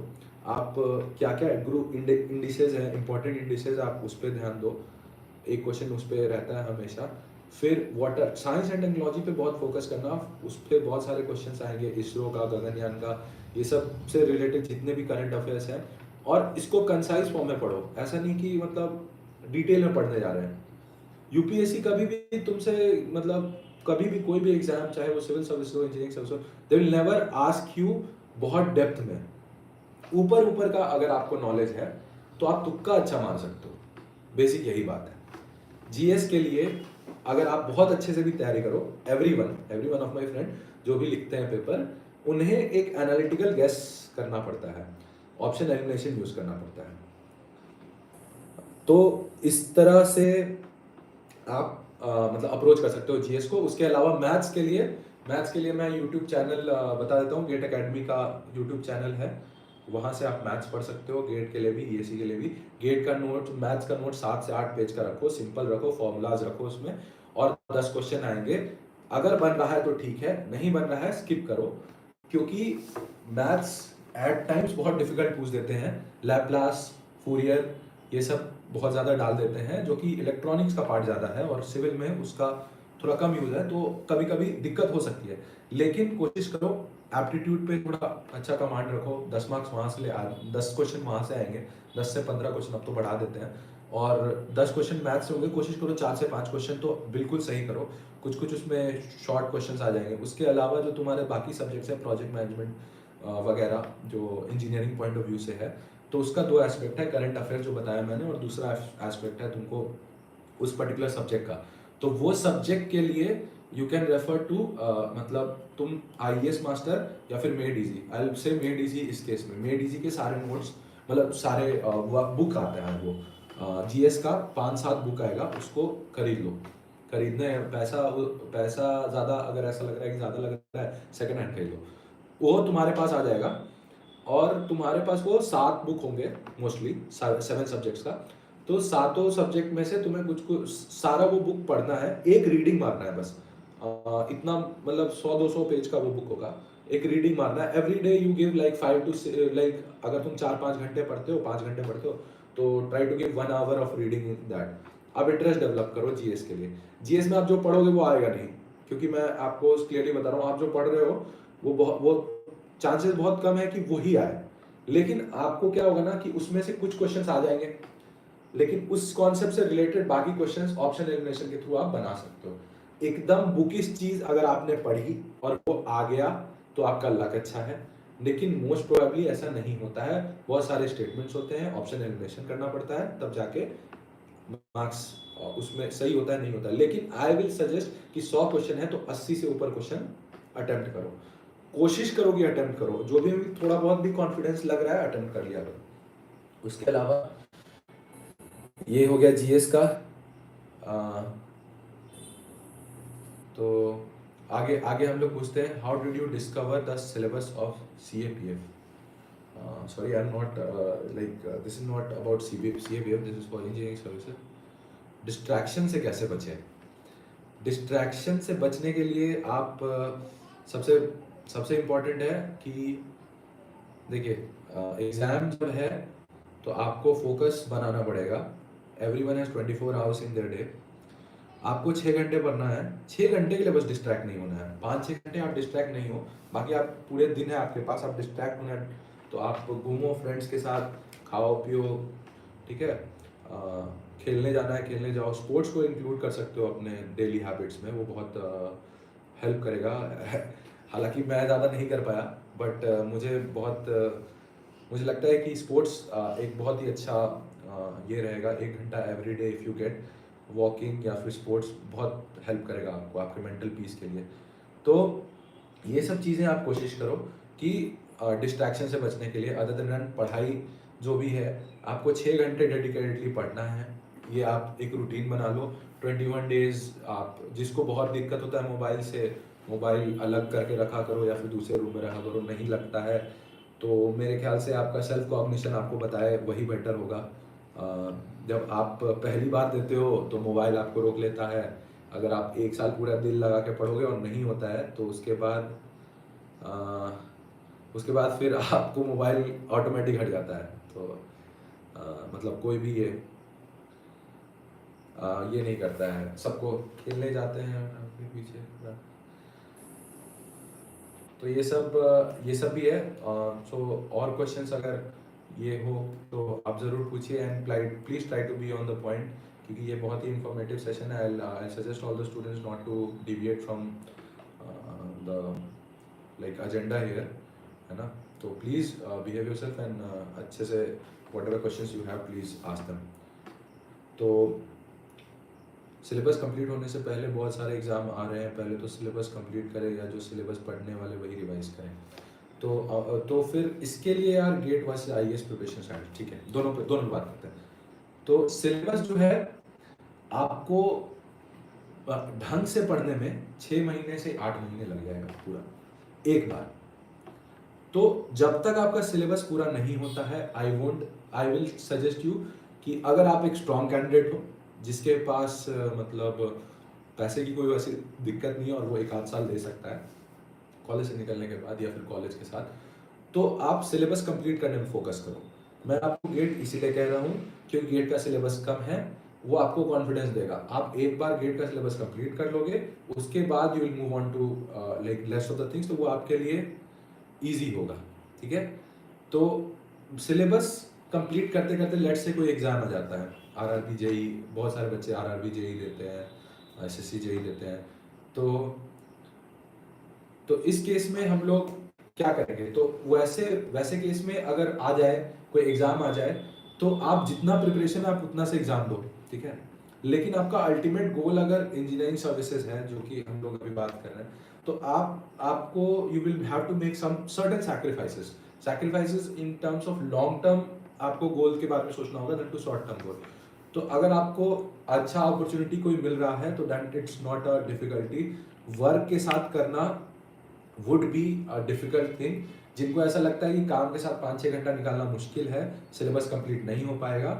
[SPEAKER 1] आप क्या क्या ग्रुप इंडिसेज हैं, इंपॉर्टेंट इंडिसेज, आप उस पर ध्यान दो। एक क्वेश्चन उस पर रहता है हमेशा। फिर वाटर साइंस एंड टेक्नोलॉजी पे बहुत फोकस करना, उस पर बहुत सारे क्वेश्चन आएंगे, इसरो का, गगनयान का, ये सब से रिलेटेड जितने भी करंट अफेयर्स हैं। और इसको कंसाइज फॉर्म में पढ़ो, ऐसा नहीं कि मतलब डिटेल में पढ़ने जा रहे हैं। यूपीएससी कभी भी तुमसे मतलब कभी भी कोई भी एग्जाम, चाहे वो सिविल सर्विस हो, इंजीनियरिंग सर्विस हो, they will never ask you बहुत डेप्थ में। ऊपर ऊपर का अगर आपको नॉलेज है तो आप तुक्का अच्छा मार सकते हो, बेसिक यही बात है। जीएस के लिए अगर आप बहुत अच्छे से भी तैयारी करो, every one of my friend जो भी लिखते हैं पेपर, उन्हें एक एनालिटिकल गेस करना पड़ता है, ऑप्शन एलिमिनेशन यूज करना पड़ता है। तो इस तरह से आप मतलब अप्रोच कर सकते हो जीएस को। उसके अलावा मैथ्स के लिए मैं यूट्यूब चैनल बता देता हूँ, गेट एकेडमी का यूट्यूब चैनल है, वहाँ से आप मैथ्स पढ़ सकते हो, गेट के लिए भी, ईएससी के लिए भी। गेट का नोट, मैथ्स का नोट 7 से 8 पेज का रखो, सिंपल रखो, फॉर्मूलाज रखो उसमें, और 10 क्वेश्चन आएंगे। अगर बन रहा है तो ठीक है, नहीं बन रहा है स्किप करो, क्योंकि मैथ्स एट टाइम्स बहुत डिफिकल्ट पूछ देते हैं। लैप्लास, फूरियर, ये सब बहुत ज़्यादा डाल देते हैं, जो कि इलेक्ट्रॉनिक्स का पार्ट ज़्यादा है और सिविल में उसका थोड़ा कम यूज़ है, तो कभी कभी दिक्कत हो सकती है। लेकिन कोशिश करो एप्टीट्यूड पे थोड़ा अच्छा कमांड रखो, 10 मार्क्स वहाँ से 10 क्वेश्चन वहाँ से आएंगे, 10 से 15 क्वेश्चन अब तो बढ़ा देते हैं, और 10 क्वेश्चन मैथ्स से होंगे। कोशिश करो 4 से 5 क्वेश्चन तो बिल्कुल सही करो, कुछ कुछ उसमें शॉर्ट क्वेश्चन आ जाएंगे। उसके अलावा जो तुम्हारे बाकी सब्जेक्ट्स हैं, प्रोजेक्ट मैनेजमेंट वगैरह, जो इंजीनियरिंग पॉइंट ऑफ व्यू से है, तो उसका 2 एस्पेक्ट है, करंट अफेयर जो बताया मैंने, और दूसरा एस्पेक्ट है तुमको उस पर्टिकुलर सब्जेक्ट का। तो वो सब्जेक्ट के लिए यू कैन रेफर टू, मतलब तुम IAS मास्टर या फिर made easy, I will say made easy. इस केस में मेड इजी के सारे नोट्स, मतलब सारे बुक आता है वो, GS का 5-7 बुक आएगा, उसको खरीद लो। खरीदने पैसा पैसा ज़्यादा अगर ऐसा लग रहा है कि ज़्यादा लग रहा है, सेकेंड हैंड खरीद लो, वो तुम्हारे पास आ जाएगा। और तुम्हारे पास वो 7 बुक होंगे मोस्टली, 7 सब्जेक्ट्स का। तो सातों सब्जेक्ट में से तुम्हें कुछ कुछ सारा वो बुक पढ़ना है, एक रीडिंग मारना है बस। इतना मतलब 100-200 पेज का वो बुक होगा, एक रीडिंग मारना है। Every day you give like 5 to like, अगर तुम 4-5 घंटे पढ़ते हो, 5 घंटे पढ़ते हो, तो try to give 1 hour of reading in that. अब इंटरेस्ट डेवलप करो जीएस के लिए। जीएस में आप जो पढ़ोगे वो आएगा नहीं, क्योंकि मैं आपको क्लियरली बता रहा हूँ, आप जो पढ़ रहे हो वो चांसेस बहुत कम है कि वो ही आए। लेकिन आपको क्या होगा ना, कि उसमें से कुछ क्वेश्चंस आ जाएंगे, लेकिन उस कॉन्सेप्ट से रिलेटेड बाकी क्वेश्चंस ऑप्शन एलिमिनेशन के थ्रू आप बना सकते हो। एकदम बुकिश चीज अगर आपने पढ़ी और वो आ गया तो आपका लक अच्छा है, लेकिन मोस्ट प्रोबेबली ऐसा नहीं होता है। बहुत सारे स्टेटमेंट्स होते हैं, ऑप्शन एलिमिनेशन करना पड़ता है, तब जाके मार्क्स उसमें सही होता है, नहीं होता है। लेकिन आई विल सजेस्ट कि 100 क्वेश्चन है तो 80 से ऊपर क्वेश्चन अटेम्प्ट करो, कोशिश करो कि अटेम्प्ट करो। जो भी थोड़ा बहुत भी कॉन्फिडेंस लग रहा है, अटेम्प्ट कर लिया करो। उसके अलावा ये हो गया जीएस का। तो आगे आगे हम लोग पूछते हैं, how did you discover the syllabus of CAPF? Sorry, I am not like this is not about CAPF, this is for engineering services. Distraction से कैसे बचें? डिस्ट्रैक्शन से बचने के लिए आप सबसे सबसे इम्पोर्टेंट है कि देखिए, एग्ज़ाम जब है तो आपको फोकस बनाना पड़ेगा। Everyone has 24 hours in their day. आपको 6 घंटे पढ़ना है, 6 घंटे के लिए बस डिस्ट्रैक्ट नहीं होना है। 5-6 घंटे आप डिस्ट्रैक्ट नहीं हो, बाकी आप पूरे दिन है आपके पास, आप डिस्ट्रैक्ट होना है तो आप घूमो फ्रेंड्स के साथ, खाओ पियो, ठीक है। खेलने जाना है खेलने जाओ, स्पोर्ट्स को इंक्लूड कर सकते हो अपने डेली हैबिट्स में, वो बहुत हेल्प करेगा। हालांकि मैं ज़्यादा नहीं कर पाया, बट मुझे लगता है कि स्पोर्ट्स एक बहुत ही अच्छा ये रहेगा। 1 घंटा every day if you get walking या फिर स्पोर्ट्स, बहुत हेल्प करेगा आपको आपके मेंटल पीस के लिए। तो ये सब चीज़ें आप कोशिश करो कि डिस्ट्रैक्शन से बचने के लिए, अदर देन पढ़ाई जो भी है, आपको 6 घंटे डेडिकेटेडली पढ़ना है। ये आप एक रूटीन बना लो। 21 डेज आप, जिसको बहुत दिक्कत होता है मोबाइल से, मोबाइल अलग करके रखा करो या फिर दूसरे रूम में रखा करो, नहीं लगता है तो मेरे ख्याल से आपका सेल्फ कॉग्निशन आपको बताए वही बेटर होगा। जब आप पहली बार देते हो तो मोबाइल आपको रोक लेता है। अगर आप 1 साल पूरा दिल लगा के पढ़ोगे और नहीं होता है तो उसके बाद फिर आपको मोबाइल ऑटोमेटिक हट जाता है। तो मतलब कोई भी ये नहीं करता है, सबको खेलने जाते हैं आपके पीछे। तो ये सब भी है। सो और क्वेश्चंस अगर ये हो तो आप ज़रूर पूछिए, and please try to be on the point, क्योंकि ये बहुत ही इंफॉर्मेटिव सेशन है। I suggest all the students not to deviate from the like agenda here, है ना। तो प्लीज़ बिहेव योरसेल्फ एंड अच्छे से whatever questions you have please ask them. तो सिलेबस कंप्लीट होने से पहले बहुत सारे एग्ज़ाम आ रहे हैं, पहले तो सिलेबस कंप्लीट करें, या जो सिलेबस पढ़ने वाले वही रिवाइज करें। तो फिर इसके लिए यार GATE versus IAS preparation style, ठीक है, दोनों पे बात करते हैं। तो सिलेबस जो है आपको ढंग से पढ़ने में 6 महीने से 8 महीने लग जाएगा पूरा एक बार। तो जब तक आपका सिलेबस पूरा नहीं होता है, आई विल सजेस्ट यू कि अगर आप एक स्ट्रॉन्ग कैंडिडेट हो जिसके पास मतलब पैसे की कोई वैसी दिक्कत नहीं है और वो 1 आध साल दे सकता है कॉलेज से निकलने के बाद या फिर कॉलेज के साथ, तो आप सिलेबस कंप्लीट करने में फोकस करो। मैं आपको गेट इसीलिए कह रहा हूँ क्योंकि गेट का सिलेबस कम है, वो आपको कॉन्फिडेंस देगा। आप एक बार गेट का सिलेबस कंप्लीट कर लोगे, उसके बाद you will move on to like rest of the things, तो वो आपके लिए ईजी होगा, ठीक है। तो सिलेबस कंप्लीट करते करते लेट से कोई एग्जाम आ जाता है, आरआरबी जेई, बहुत सारे बच्चे आरआरबी जेई देते हैं, एसएससी जेई देते हैं। तो इस केस में हम लोग क्या करेंगे, तो वैसे केस में अगर आ जाए कोई एग्जाम आ जाए तो आप जितना प्रिपरेशन है आप उतना से एग्जाम दो, ठीक है। लेकिन आपका अल्टीमेट गोल अगर इंजीनियरिंग सर्विसेज है, जो कि हम लोग अभी बात कर रहे हैं, तो आपको you will have to make some certain sacrifices in terms of long term. आपको गोल के बारे में सोचना होगा than to short term goal. तो अगर आपको अच्छा अपॉर्चुनिटी कोई मिल रहा है तो that it's not a difficulty. Work के साथ करना would be a difficult thing. जिनको ऐसा लगता है कि काम के साथ 5-6 घंटा निकालना मुश्किल है, सिलेबस कंप्लीट नहीं हो पाएगा,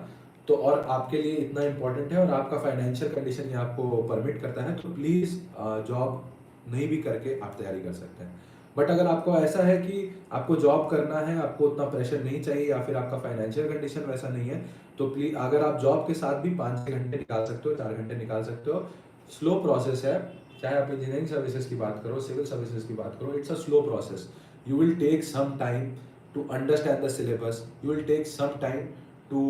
[SPEAKER 1] तो और आपके लिए इतना इंपॉर्टेंट है और आपका फाइनेंशियल कंडीशन ये आपको परमिट करता है, तो प्लीज़ जॉब नहीं भी करके आप तैयारी कर सकते हैं। बट अगर आपको ऐसा है कि आपको जॉब करना है, आपको उतना प्रेशर नहीं चाहिए, या फिर आपका फाइनेंशियल कंडीशन वैसा नहीं है, तो प्लीज अगर आप जॉब के साथ भी 5-6 घंटे निकाल सकते हो, 4 घंटे निकाल सकते हो। स्लो प्रोसेस है, चाहे आप इंजीनियरिंग सर्विसेज की बात करो, सिविल सर्विसेज की बात करो, it's a slow process. You will take some time to understand the syllabus, you will take some time to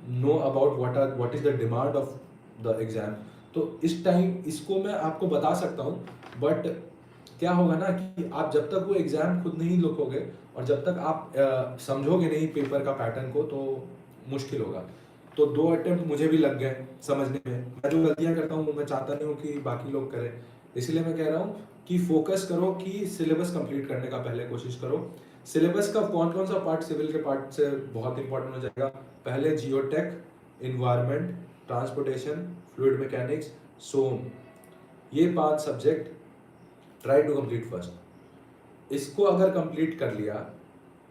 [SPEAKER 1] know about what is the demand of the exam. तो इस time इसको मैं आपको बता सकता हूँ, बट क्या होगा ना कि आप जब तक वो एग्जाम खुद नहीं लिखोगे और जब तक आप समझोगे नहीं पेपर का पैटर्न को, तो मुश्किल होगा। तो 2 अटेम्प्ट मुझे भी लग गए समझने में। मैं जो गलतियां करता हूँ वो मैं चाहता नहीं हूँ कि बाकी लोग करें, इसलिए मैं कह रहा हूँ कि फोकस करो कि सिलेबस कंप्लीट करने का पहले कोशिश करो। सिलेबस का कौन कौन सा पार्ट सिविल के पार्ट से बहुत इंपॉर्टेंट हो जाएगा। पहले geotech, environment, transportation, fluid mechanics, SOM, ये 5 subject try to complete first. इसको अगर कंप्लीट कर लिया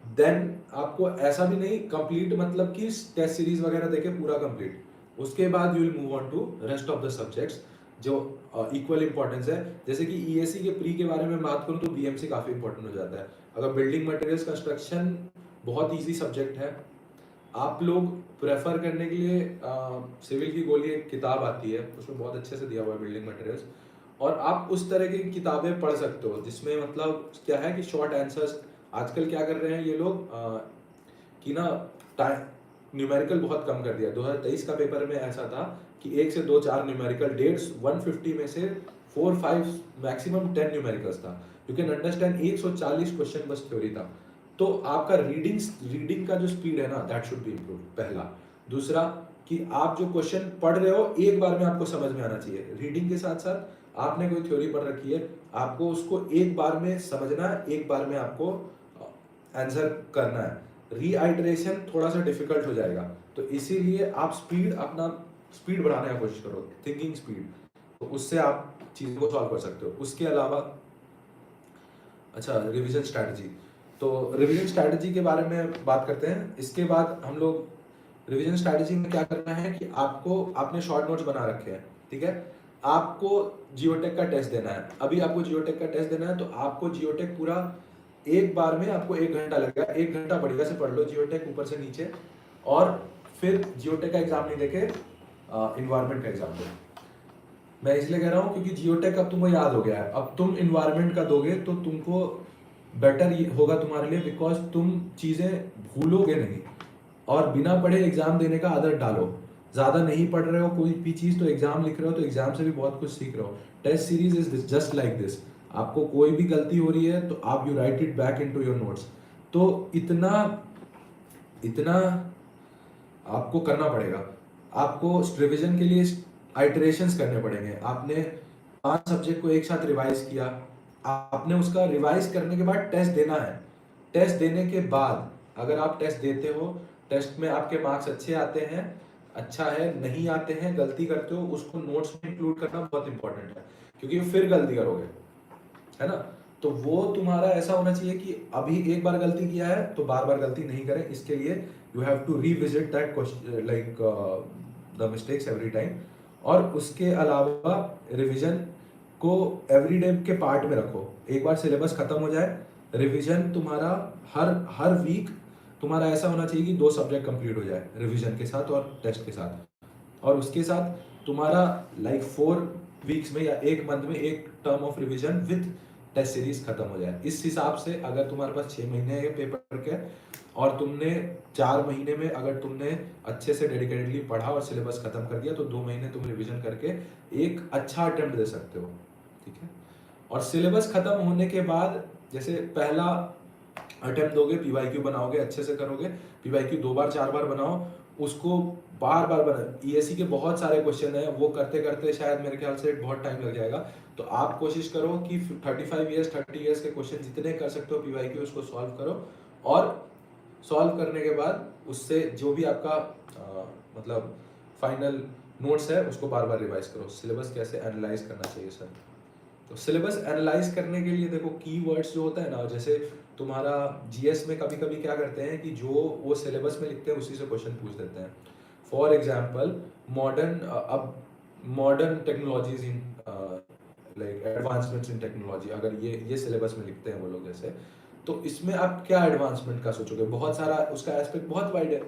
[SPEAKER 1] देन आपको ऐसा भी नहीं कंप्लीट मतलब कि टेस्ट सीरीज वगैरह देके पूरा कंप्लीट, उसके बाद you will move on to rest of the subjects जो इक्वल इंपॉर्टेंस है। जैसे कि ईएससी के प्री के बारे में बात करूं तो बीएमसी काफी इंपॉर्टेंट हो जाता है। अगर बिल्डिंग मटेरियल्स कंस्ट्रक्शन बहुत इजी सब्जेक्ट है, आप लोग प्रेफर करने के लिए सिविल की गोली एक किताब आती है, उसमें बहुत अच्छे से दिया हुआ है बिल्डिंग मटेरियल्स, और आप उस तरह की किताबें पढ़ सकते हो जिसमें मतलब क्या है कि शॉर्ट आंसर्स। आजकल क्या कर रहे हैं ये लोग कि ना न्यूमेरिकल बहुत कम कर दिया। 2023 का पेपर में ऐसा था कि 1 से 2 4 न्यूमेरिकल, डेट्स 150 में से 4-5 मैक्सिमम 10 न्यूमेरिकल्स था। यू कैन अंडरस्टैंड 140 क्वेश्चन बस थ्योरी था। तो आपका रीडिंग का जो स्पीड है ना, दैट शुड बी इम्प्रूव, पहला। दूसरा कि आप जो क्वेश्चन पढ़ रहे हो एक बार में आपको समझ में आना चाहिए। रीडिंग के साथ साथ आपने कोई थ्योरी पढ़ रखी है, आपको उसको एक बार में समझना है, एक बार में आपको आंसर करना है। रीआइटरेशन थोड़ा सा डिफिकल्ट हो जाएगा, तो इसीलिए आप स्पीड बढ़ाने का कोशिश करो, थिंकिंग स्पीड, तो उससे आप चीज़ों को सॉल्व कर सकते हो। उसके अलावा अच्छा, रिवीजन स्ट्रैटेजी, तो रिवीजन स्ट्रैटेजी के बारे में बात करते हैं। इसके बाद हम लोग रिवीजन स्ट्रैटेजी में क्या करना है कि आपने शॉर्ट नोट्स बना रखे हैं, ठीक है। आपको जियोटेक का टेस्ट देना है, अभी आपको जियोटेक का टेस्ट देना है, तो आपको जियोटेक पूरा एक बार में आपको 1 घंटा लगेगा। 1 घंटा बढ़िया से पढ़ लो जियोटेक ऊपर से नीचे, और फिर जियोटेक का एग्जाम नहीं देके इन्वायरमेंट का एग्जाम दो। मैं इसलिए कह रहा हूँ क्योंकि जियोटेक अब तुमको याद हो गया है, अब तुम इन्वायरमेंट का दोगे तो तुमको बेटर होगा तुम्हारे लिए, बिकॉज तुम चीज़ें भूलोगे नहीं। और बिना पढ़े एग्जाम देने का आदत डालो। ज़्यादा नहीं पढ़ रहे हो कोई भी चीज़ तो एग्जाम लिख रहे हो, तो एग्जाम से भी बहुत कुछ सीख रहे हो। Test series is just like this. आपको कोई भी गलती हो रही है तो आप you write it back into your notes. तो इतना आपको करना पड़ेगा। आपको रिविजन के लिए आइटरेशंस करने पड़ेंगे। आपने 5 सब्जेक्ट को एक साथ रिवाइज किया, आपने उसका रिवाइज करने के बाद टेस्ट देना है। टेस्ट देने के बाद अगर आप टेस्ट देते हो, टेस्ट में आपके मार्क्स अच्छे आते हैं, अच्छा है, नहीं आते हैं, गलती करते हो, उसको नोट्स में इंक्लूड करना बहुत इंपॉर्टेंट है, क्योंकि फिर गलती करोगे, है ना। तो वो तुम्हारा ऐसा होना चाहिए कि अभी एक बार गलती किया है तो बार बार गलती नहीं करें। इसके लिए you have to revisit that question, like the mistakes every time. और उसके अलावा रिवीजन को एवरीडे के पार्ट में रखो। एक बार सिलेबस खत्म हो जाए, रिवीजन तुम्हारा हर वीक तुम्हारा ऐसा होना चाहिए कि 2 सब्जेक्ट कंप्लीट हो जाए रिवीजन के साथ और टेस्ट के साथ। और उसके साथ तुम्हारा लाइक 4 वीक्स में या 1 मंथ में एक term of revision with test series खत्म हो जाए। इस हिसाब से अगर तुम्हारे पास 6 महीने है पेपर के, और तुमने 4 महीने में अगर तुमने अच्छे से डेडिकेटेडली पढ़ा और सिलेबस खत्म कर दिया, तो 2 महीने तुम रिवीजन करके एक अच्छा अटेम्प्ट दे सकते हो, ठीक है। और सिलेबस खत्म होने के बाद जैसे पहला अटेम्प्ट दोगे, पीवाईक्यू बनाओगे, अच्छे से करोगे, पीवाईक्यू 2 बार 4 बार बनाओ, उसको बार बार बनाओ। ईएससी के बहुत सारे क्वेश्चन है, वो करते करते शायद मेरे ख्याल से बहुत टाइम लग जाएगा। तो आप कोशिश करो कि 35 ईयर्स 30 ईयर्स के क्वेश्चन जितने कर सकते हो पीवाईक्यू, उसको सॉल्व करो। और सॉल्व करने के बाद उससे जो भी आपका मतलब फाइनल नोट्स है उसको बार बार रिवाइज करो। सिलेबस कैसे एनालाइज करना चाहिए सर, तो सिलेबस एनालाइज करने के लिए देखो कीवर्ड्स जो होता है ना, जैसे तुम्हारा जीएस में कभी कभी क्या करते हैं कि जो वो सिलेबस में लिखते हैं उसी से क्वेश्चन पूछ देते हैं। For example modern technologies in like advancements in technology, अगर ये सिलेबस में लिखते हैं वो लोग ऐसे, तो इसमें आप क्या एडवांसमेंट का सोचोगे, बहुत सारा उसका एस्पेक्ट बहुत वाइड है।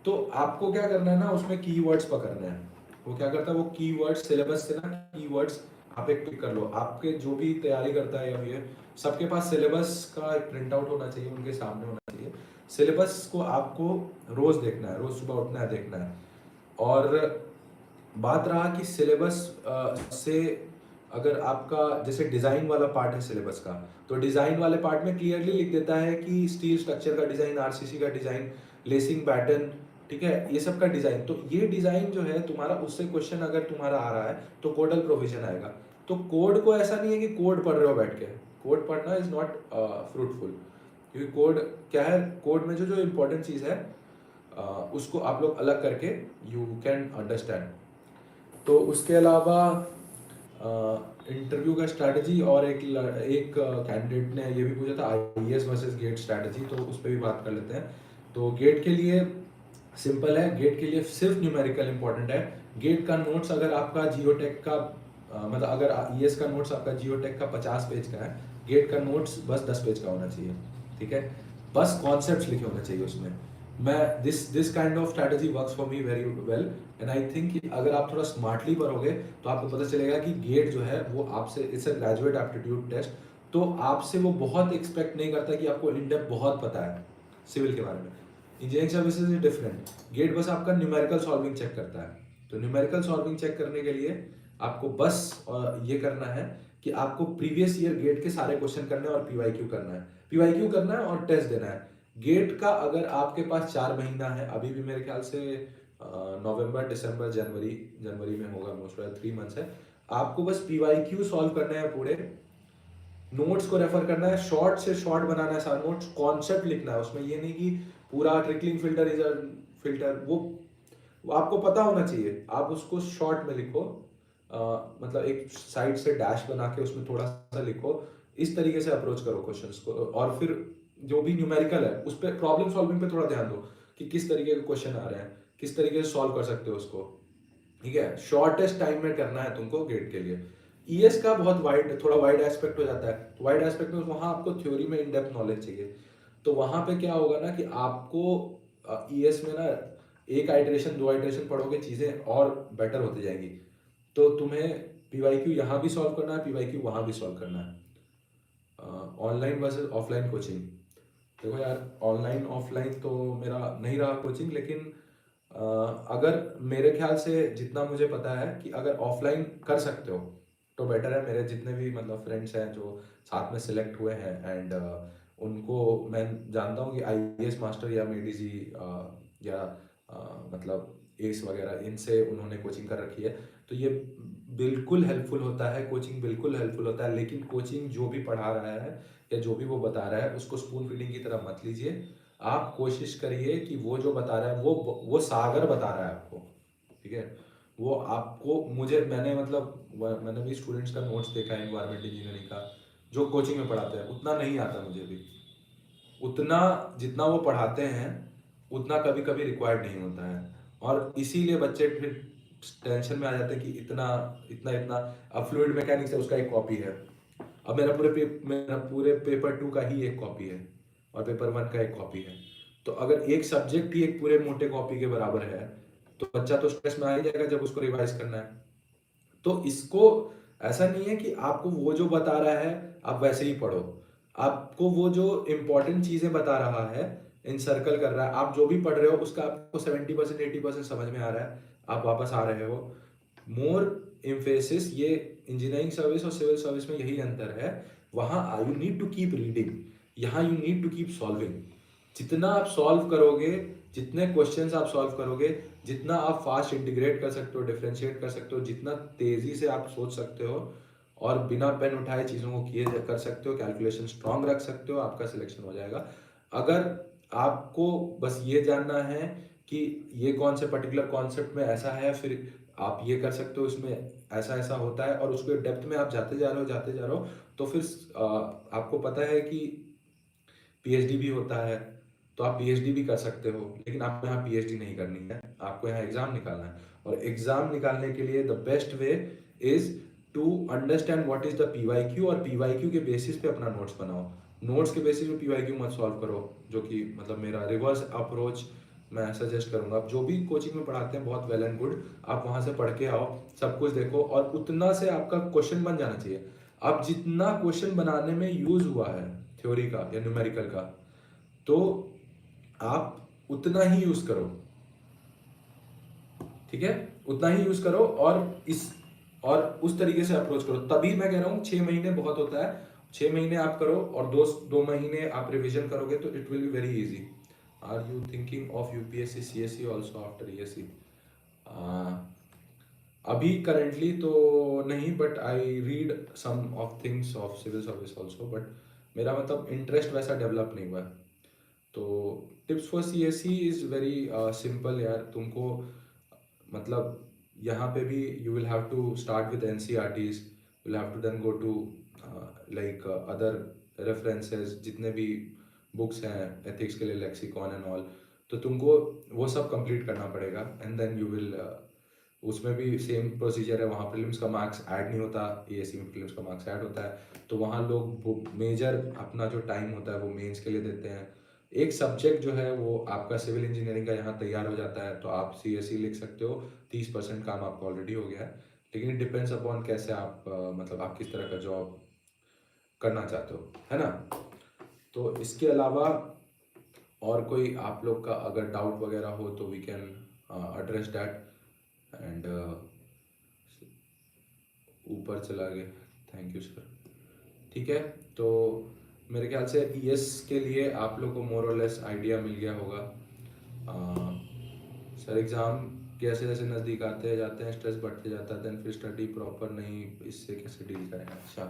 [SPEAKER 1] तो आपको क्या करना है ना, उसमें कीवर्ड्स पकड़ने हैं। वो क्या करता है, वो कीवर्ड्स सिलेबस से ना कीवर्ड्स आप एक पिक कर लो। आपके जो भी तैयारी करता है या ये सबके पास सिलेबस का एक प्रिंट आउट होना चाहिए, उनके सामने होना चाहिए। सिलेबस को आपको रोज देखना है, रोज सुबह उठना है, देखना है। और बात रहा कि सिलेबस से अगर आपका जैसे डिज़ाइन वाला पार्ट है सिलेबस का, तो डिज़ाइन वाले पार्ट में क्लियरली लिख देता है कि स्टील स्ट्रक्चर का डिज़ाइन, आरसीसी का डिज़ाइन, लेसिंग पैटर्न, ठीक है, ये सब का डिज़ाइन। तो ये डिज़ाइन जो है तुम्हारा, उससे क्वेश्चन अगर तुम्हारा आ रहा है तो कोडल प्रोविजन आएगा। तो कोड को ऐसा नहीं है कि कोड पढ़ रहे हो बैठ के, कोड पढ़ना इज नॉट फ्रूटफुल, क्योंकि कोड क्या है, कोड में जो जो इम्पोर्टेंट चीज़ है उसको आप लोग अलग करके यू कैन अंडरस्टैंड। तो उसके अलावा इंटरव्यू का स्ट्रैटेजी, और एक कैंडिडेट ने ये भी पूछा था आईएएस वर्सेस गेट स्ट्रैटेजी, तो उस पर भी बात कर लेते हैं। तो गेट के लिए सिंपल है, गेट के लिए सिर्फ न्यूमेरिकल इंपॉर्टेंट है। गेट का नोट्स अगर आपका जियोटेक का मतलब अगर ईएस का नोट्स आपका जियोटेक का 50 पेज का है, गेट का नोट्स बस 10 पेज का होना चाहिए, ठीक है। बस कॉन्सेप्ट्स लिखे होने चाहिए उसमें। मैं this kind of strategy works for me very well, and I think अगर आप थोड़ा स्मार्टली पढ़ोगे तो आपको पता चलेगा कि गेट जो है वो आपसे, it's a graduate aptitude test, तो आपसे वो बहुत एक्सपेक्ट नहीं करता कि आपको इन डेप्थ बहुत पता है सिविल के बारे में। Engineering services is different. GATE बस आपका न्यूमेरिकल सॉल्विंग चेक करता है। तो न्यूमेरिकल सॉल्विंग चेक करने के लिए आपको बस ये करना है कि आपको प्रीवियस ईयर गेट के सारे क्वेश्चन करने हैं और पीवाईक्यू करना है, पीवाईक्यू करना है और टेस्ट देना है। गेट का अगर आपके पास 4 महीना है, अभी भी मेरे ख्याल से नवंबर दिसंबर जनवरी जनवरी में होगा, मोस्ट 3 मंथ्स है। आपको बस पीवाईक्यू सॉल्व करने हैं पूरे, नोट्स को रेफर करना है, शॉर्ट से शॉर्ट बनाना है सारा नोट्स, कॉन्सेप्ट लिखना है उसमें, ये नहीं कि पूरा trickling filter is a filter, वो आपको पता होना चाहिए। आप उसको शॉर्ट में लिखो, मतलब एक साइड से डैश बना के उसमें थोड़ा सा लिखो, इस तरीके से अप्रोच करो क्वेश्चंस को। और फिर जो भी न्यूमेरिकल है उस पर प्रॉब्लम सॉल्विंग पे थोड़ा ध्यान दो कि किस तरीके के क्वेश्चन आ रहे हैं, किस तरीके से सॉल्व कर सकते हो उसको, ठीक है। शॉर्टेस्ट टाइम में करना है तुमको गेट के लिए। ईएस का बहुत वाइड, थोड़ा वाइड एस्पेक्ट हो जाता है, तो वाइड एस्पेक्ट में वहाँ आपको थ्योरी में इन डेप्थ नॉलेज चाहिए। तो वहाँ पे क्या होगा ना कि आपको ईएस में ना एक आइटरेशन 2 आइटरेशन पढ़ोगे चीज़ें और बेटर होती जाएंगी। तो तुम्हें पीवाईक्यू यहाँ भी सॉल्व करना है, पीवाईक्यू वहाँ भी सॉल्व करना है। ऑनलाइन वर्सेस ऑफलाइन कोचिंग, देखो यार ऑनलाइन ऑफलाइन तो मेरा नहीं रहा कोचिंग, लेकिन अगर मेरे ख्याल से जितना मुझे पता है कि अगर ऑफलाइन कर सकते हो तो बेटर है। मेरे जितने भी मतलब फ्रेंड्स हैं जो साथ में सिलेक्ट हुए हैं एंड उनको मैं जानता हूँ कि आईएएस मास्टर या मेडी जी या मतलब एस वगैरह इनसे उन्होंने कोचिंग कर रखी है। तो ये बिल्कुल हेल्पफुल होता है, कोचिंग बिल्कुल हेल्पफुल होता है, लेकिन कोचिंग जो भी पढ़ा रहा है या जो भी वो बता रहा है उसको स्पून फीडिंग की तरह मत लीजिए। आप कोशिश करिए कि वो जो बता रहा है वो सागर बता रहा है आपको, ठीक है। वो आपको, मैंने मतलब मैंने भी स्टूडेंट्स का नोट्स देखा है एनवायरमेंट इंजीनियरिंग का, जो कोचिंग में पढ़ाते हैं उतना नहीं आता मुझे भी, उतना जितना वो पढ़ाते हैं उतना कभी कभी रिक्वायर्ड नहीं होता है। और इसीलिए बच्चे फिर टेंशन में आ जाते हैं कि इतना इतना इतना। अब फ्लूइड मैकेनिक्स है, उसका एक कॉपी है, अब मेरा पूरे पेपर 2 का ही एक कॉपी है और पेपर 1 का एक कॉपी है। तो अगर एक सब्जेक्ट ही एक पूरे मोटे कॉपी के बराबर है तो बच्चा तो स्ट्रेस में आ ही जाएगा जब उसको रिवाइज करना है। तो इसको ऐसा नहीं है कि आपको वो जो बता रहा है आप वैसे ही पढ़ो, आपको वो जो इम्पोर्टेंट चीजें बता रहा है, इनसर्कल कर रहा है, आप जो भी पढ़ रहे हो उसका आपको 70% 80% समझ में आ रहा है, आप वापस आ रहे हो। मोर एम्फेसिस, ये इंजीनियरिंग सर्विस और सिविल सर्विस में यही अंतर है। वहाँ you need to keep reading, यहाँ you need to keep solving. जितना आप सॉल्व करोगे, जितने क्वेश्चंस आप सॉल्व करोगे, जितना आप फास्ट इंटीग्रेट कर सकते हो, डिफरेंशिएट कर सकते हो, जितना तेजी से आप सोच सकते हो और बिना पेन उठाए चीज़ों को किए कर सकते हो, कैलकुलेशन स्ट्रांग रख सकते हो, आपका सिलेक्शन हो जाएगा। अगर आपको बस ये जानना है कि ये कौन से पर्टिकुलर कॉन्सेप्ट में ऐसा है, फिर आप ये कर सकते हो, इसमें ऐसा ऐसा होता है, और उसके डेप्थ में आप जाते जा रहे हो जाते जा रहे हो, तो फिर आपको पता है कि पीएचडी भी होता है, तो आप पीएचडी भी कर सकते हो। लेकिन आपको यहाँ पीएचडी नहीं करनी है, आपको यहाँ एग्जाम निकालना है। और एग्जाम निकालने के लिए the best way is to understand what is the PYQ, और पीवाईक्यू के बेसिस पे अपना नोट्स बनाओ। नोट्स के बेसिस पे पीवाईक्यू मत सॉल्व करो, जो कि मतलब मेरा रिवर्स अप्रोच मैं सजेस्ट करूंगा। आप जो भी कोचिंग में पढ़ाते हैं बहुत वेल एंड गुड, आप वहां से पढ़ के आओ, सब कुछ देखो, और उतना से आपका क्वेश्चन बन जाना चाहिए। अब जितना क्वेश्चन बनाने में यूज हुआ है थ्योरी का या न्यूमेरिकल का, तो आप उतना ही यूज करो, ठीक है, उतना ही यूज करो। और उस तरीके से अप्रोच करो। तभी मैं कह रहा हूँ 6 महीने बहुत होता है, 6 महीने आप करो और 2 महीने आप रिविजन करोगे तो it will be very easy. Are you thinking of UPSC CSC also after ESC? अभी करेंटली तो नहीं, but I read some of things of civil service also, but मेरा मतलब इंटरेस्ट वैसा डेवलप नहीं हुआ है। तो tips for CSC is very simple यार। तुमको मतलब यहाँ पे भी you will have to start with NCERTs, will have to then go to like other references, जितने भी बुक्स हैं एथिक्स के लिए, लेक्सिकॉन एंड ऑल, तो तुमको वो सब कंप्लीट करना पड़ेगा। एंड देन यू विल, उसमें भी सेम प्रोसीजर है, वहाँ प्रीलिम्स का मार्क्स ऐड नहीं होता, एएससी में प्रीलिम्स का मार्क्स ऐड होता है। तो वहाँ लोग मेजर अपना जो टाइम होता है वो मेंस के लिए देते हैं। एक सब्जेक्ट जो है वो आपका सिविल इंजीनियरिंग का यहाँ तैयार हो जाता है, तो आप सीएससी लिख सकते हो, 30% काम आपका ऑलरेडी हो गया है। लेकिन इट डिपेंड्स अपॉन कैसे आप मतलब आप किस तरह का जॉब करना चाहते हो, है ना। तो इसके अलावा और कोई आप लोग का अगर डाउट वगैरह हो तो we can address that. And ऊपर चला गया, थैंक यू सर। ठीक है, तो मेरे ख्याल से ईएस के लिए आप लोग को मोर और लेस आइडिया मिल गया होगा। सर एग्ज़ाम जैसे जैसे नज़दीक आते जाते हैं स्ट्रेस बढ़ते जाता है, देन फिर स्टडी प्रॉपर नहीं, इससे कैसे डील करें। अच्छा,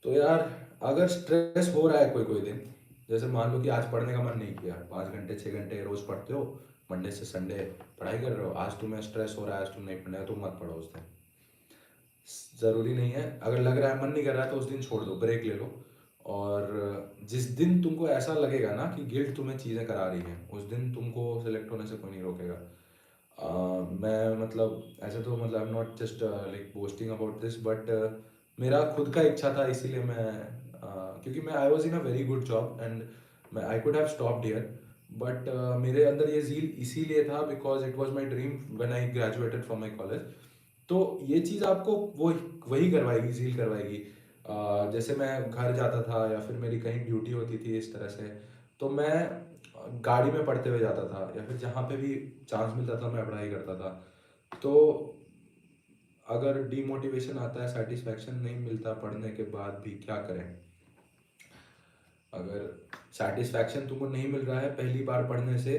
[SPEAKER 1] तो यार अगर स्ट्रेस हो रहा है कोई कोई दिन, जैसे मान लो कि आज पढ़ने का मन नहीं किया, 5 घंटे 6 घंटे रोज़ पढ़ते हो, मंडे से संडे पढ़ाई कर रहे हो, आज तुम्हें स्ट्रेस हो रहा है, आज तुम नहीं पढ़ना है, तो मत पढ़ो उस दिन। ज़रूरी नहीं है, अगर लग रहा है मन नहीं कर रहा है तो उस दिन छोड़ दो, ब्रेक ले लो। और जिस दिन तुमको ऐसा लगेगा ना कि गिल्ट तुम्हें चीज़ें करा रही हैं, उस दिन तुमको सेलेक्ट होने से कोई नहीं रोकेगा। मैं मतलब ऐसे तो मतलब I am not just like boasting about this, but मेरा खुद का इच्छा था, इसीलिए मैं क्योंकि मैं I was in a very good job and मैं I could have stopped here, but मेरे अंदर ये जील इसीलिए था because it was my dream when I graduated from my college. तो ये चीज़ आपको वो वही करवाएगी, जील करवाएगी। जैसे मैं घर जाता था या फिर मेरी कहीं ड्यूटी होती थी इस तरह से, तो मैं गाड़ी में पढ़ते हुए जाता था या फिर जहाँ पे भी चांस मिलता था मैं पढ़ाई करता था। तो अगर डीमोटिवेशन आता है, सेटिस्फैक्शन नहीं मिलता पढ़ने के बाद भी, क्या करें? अगर सेटिस्फैक्शन तुमको नहीं मिल रहा है पहली बार पढ़ने से,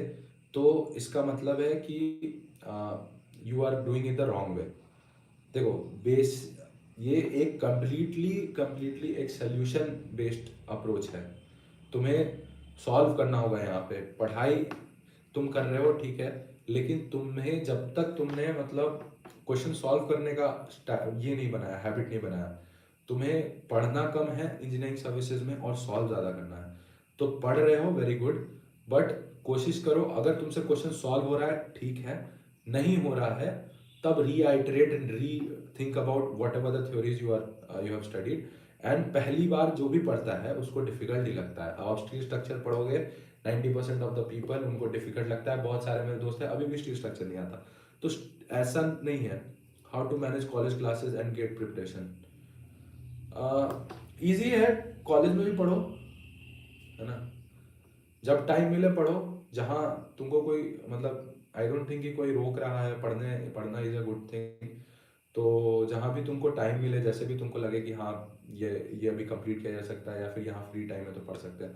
[SPEAKER 1] तो इसका मतलब है कि you are doing it the wrong way. देखो, बेस ये एक कम्प्लीटली कम्प्लीटली एक सोल्यूशन बेस्ड अप्रोच है। तुम्हें सॉल्व करना होगा यहाँ पे। पढ़ाई तुम कर रहे हो ठीक है, लेकिन तुम्हें जब तक तुमने मतलब क्वेश्चन सॉल्व करने का ये नहीं बनाया, हैबिट नहीं बनाया, तुम्हें पढ़ना कम है इंजीनियरिंग सर्विसेज में और सॉल्व ज़्यादा करना है। तो पढ़ रहे हो, वेरी गुड, बट कोशिश करो, अगर तुमसे क्वेश्चन सॉल्व हो रहा है ठीक है, नहीं हो रहा है तब reiterate and re think about what ever the theories you have studied. And पहली बार जो भी पढ़ता है उसको डिफिकल्ट ही लगता है। आप स्टील स्ट्रक्चर पढ़ोगे, 90% ऑफ द पीपल उनको डिफिकल्ट लगता है। बहुत सारे मेरे दोस्त हैं अभी भी स्टील स्ट्रक्चर नहीं आता। तो ऐसा नहीं है। How to manage college classes and GATE preparation, easy है, कॉलेज में भी पढ़ो, है ना, जब टाइम मिले पढ़ो, जहाँ तुमको कोई मतलब आई डोंट थिंक कि कोई रोक रहा है पढ़ने, पढ़ना इज अ गुड थिंग। तो जहाँ भी तुमको टाइम मिले, जैसे भी तुमको लगे कि हाँ ये अभी कंप्लीट किया जा सकता है या फिर यहाँ फ्री टाइम है तो पढ़ सकते हैं।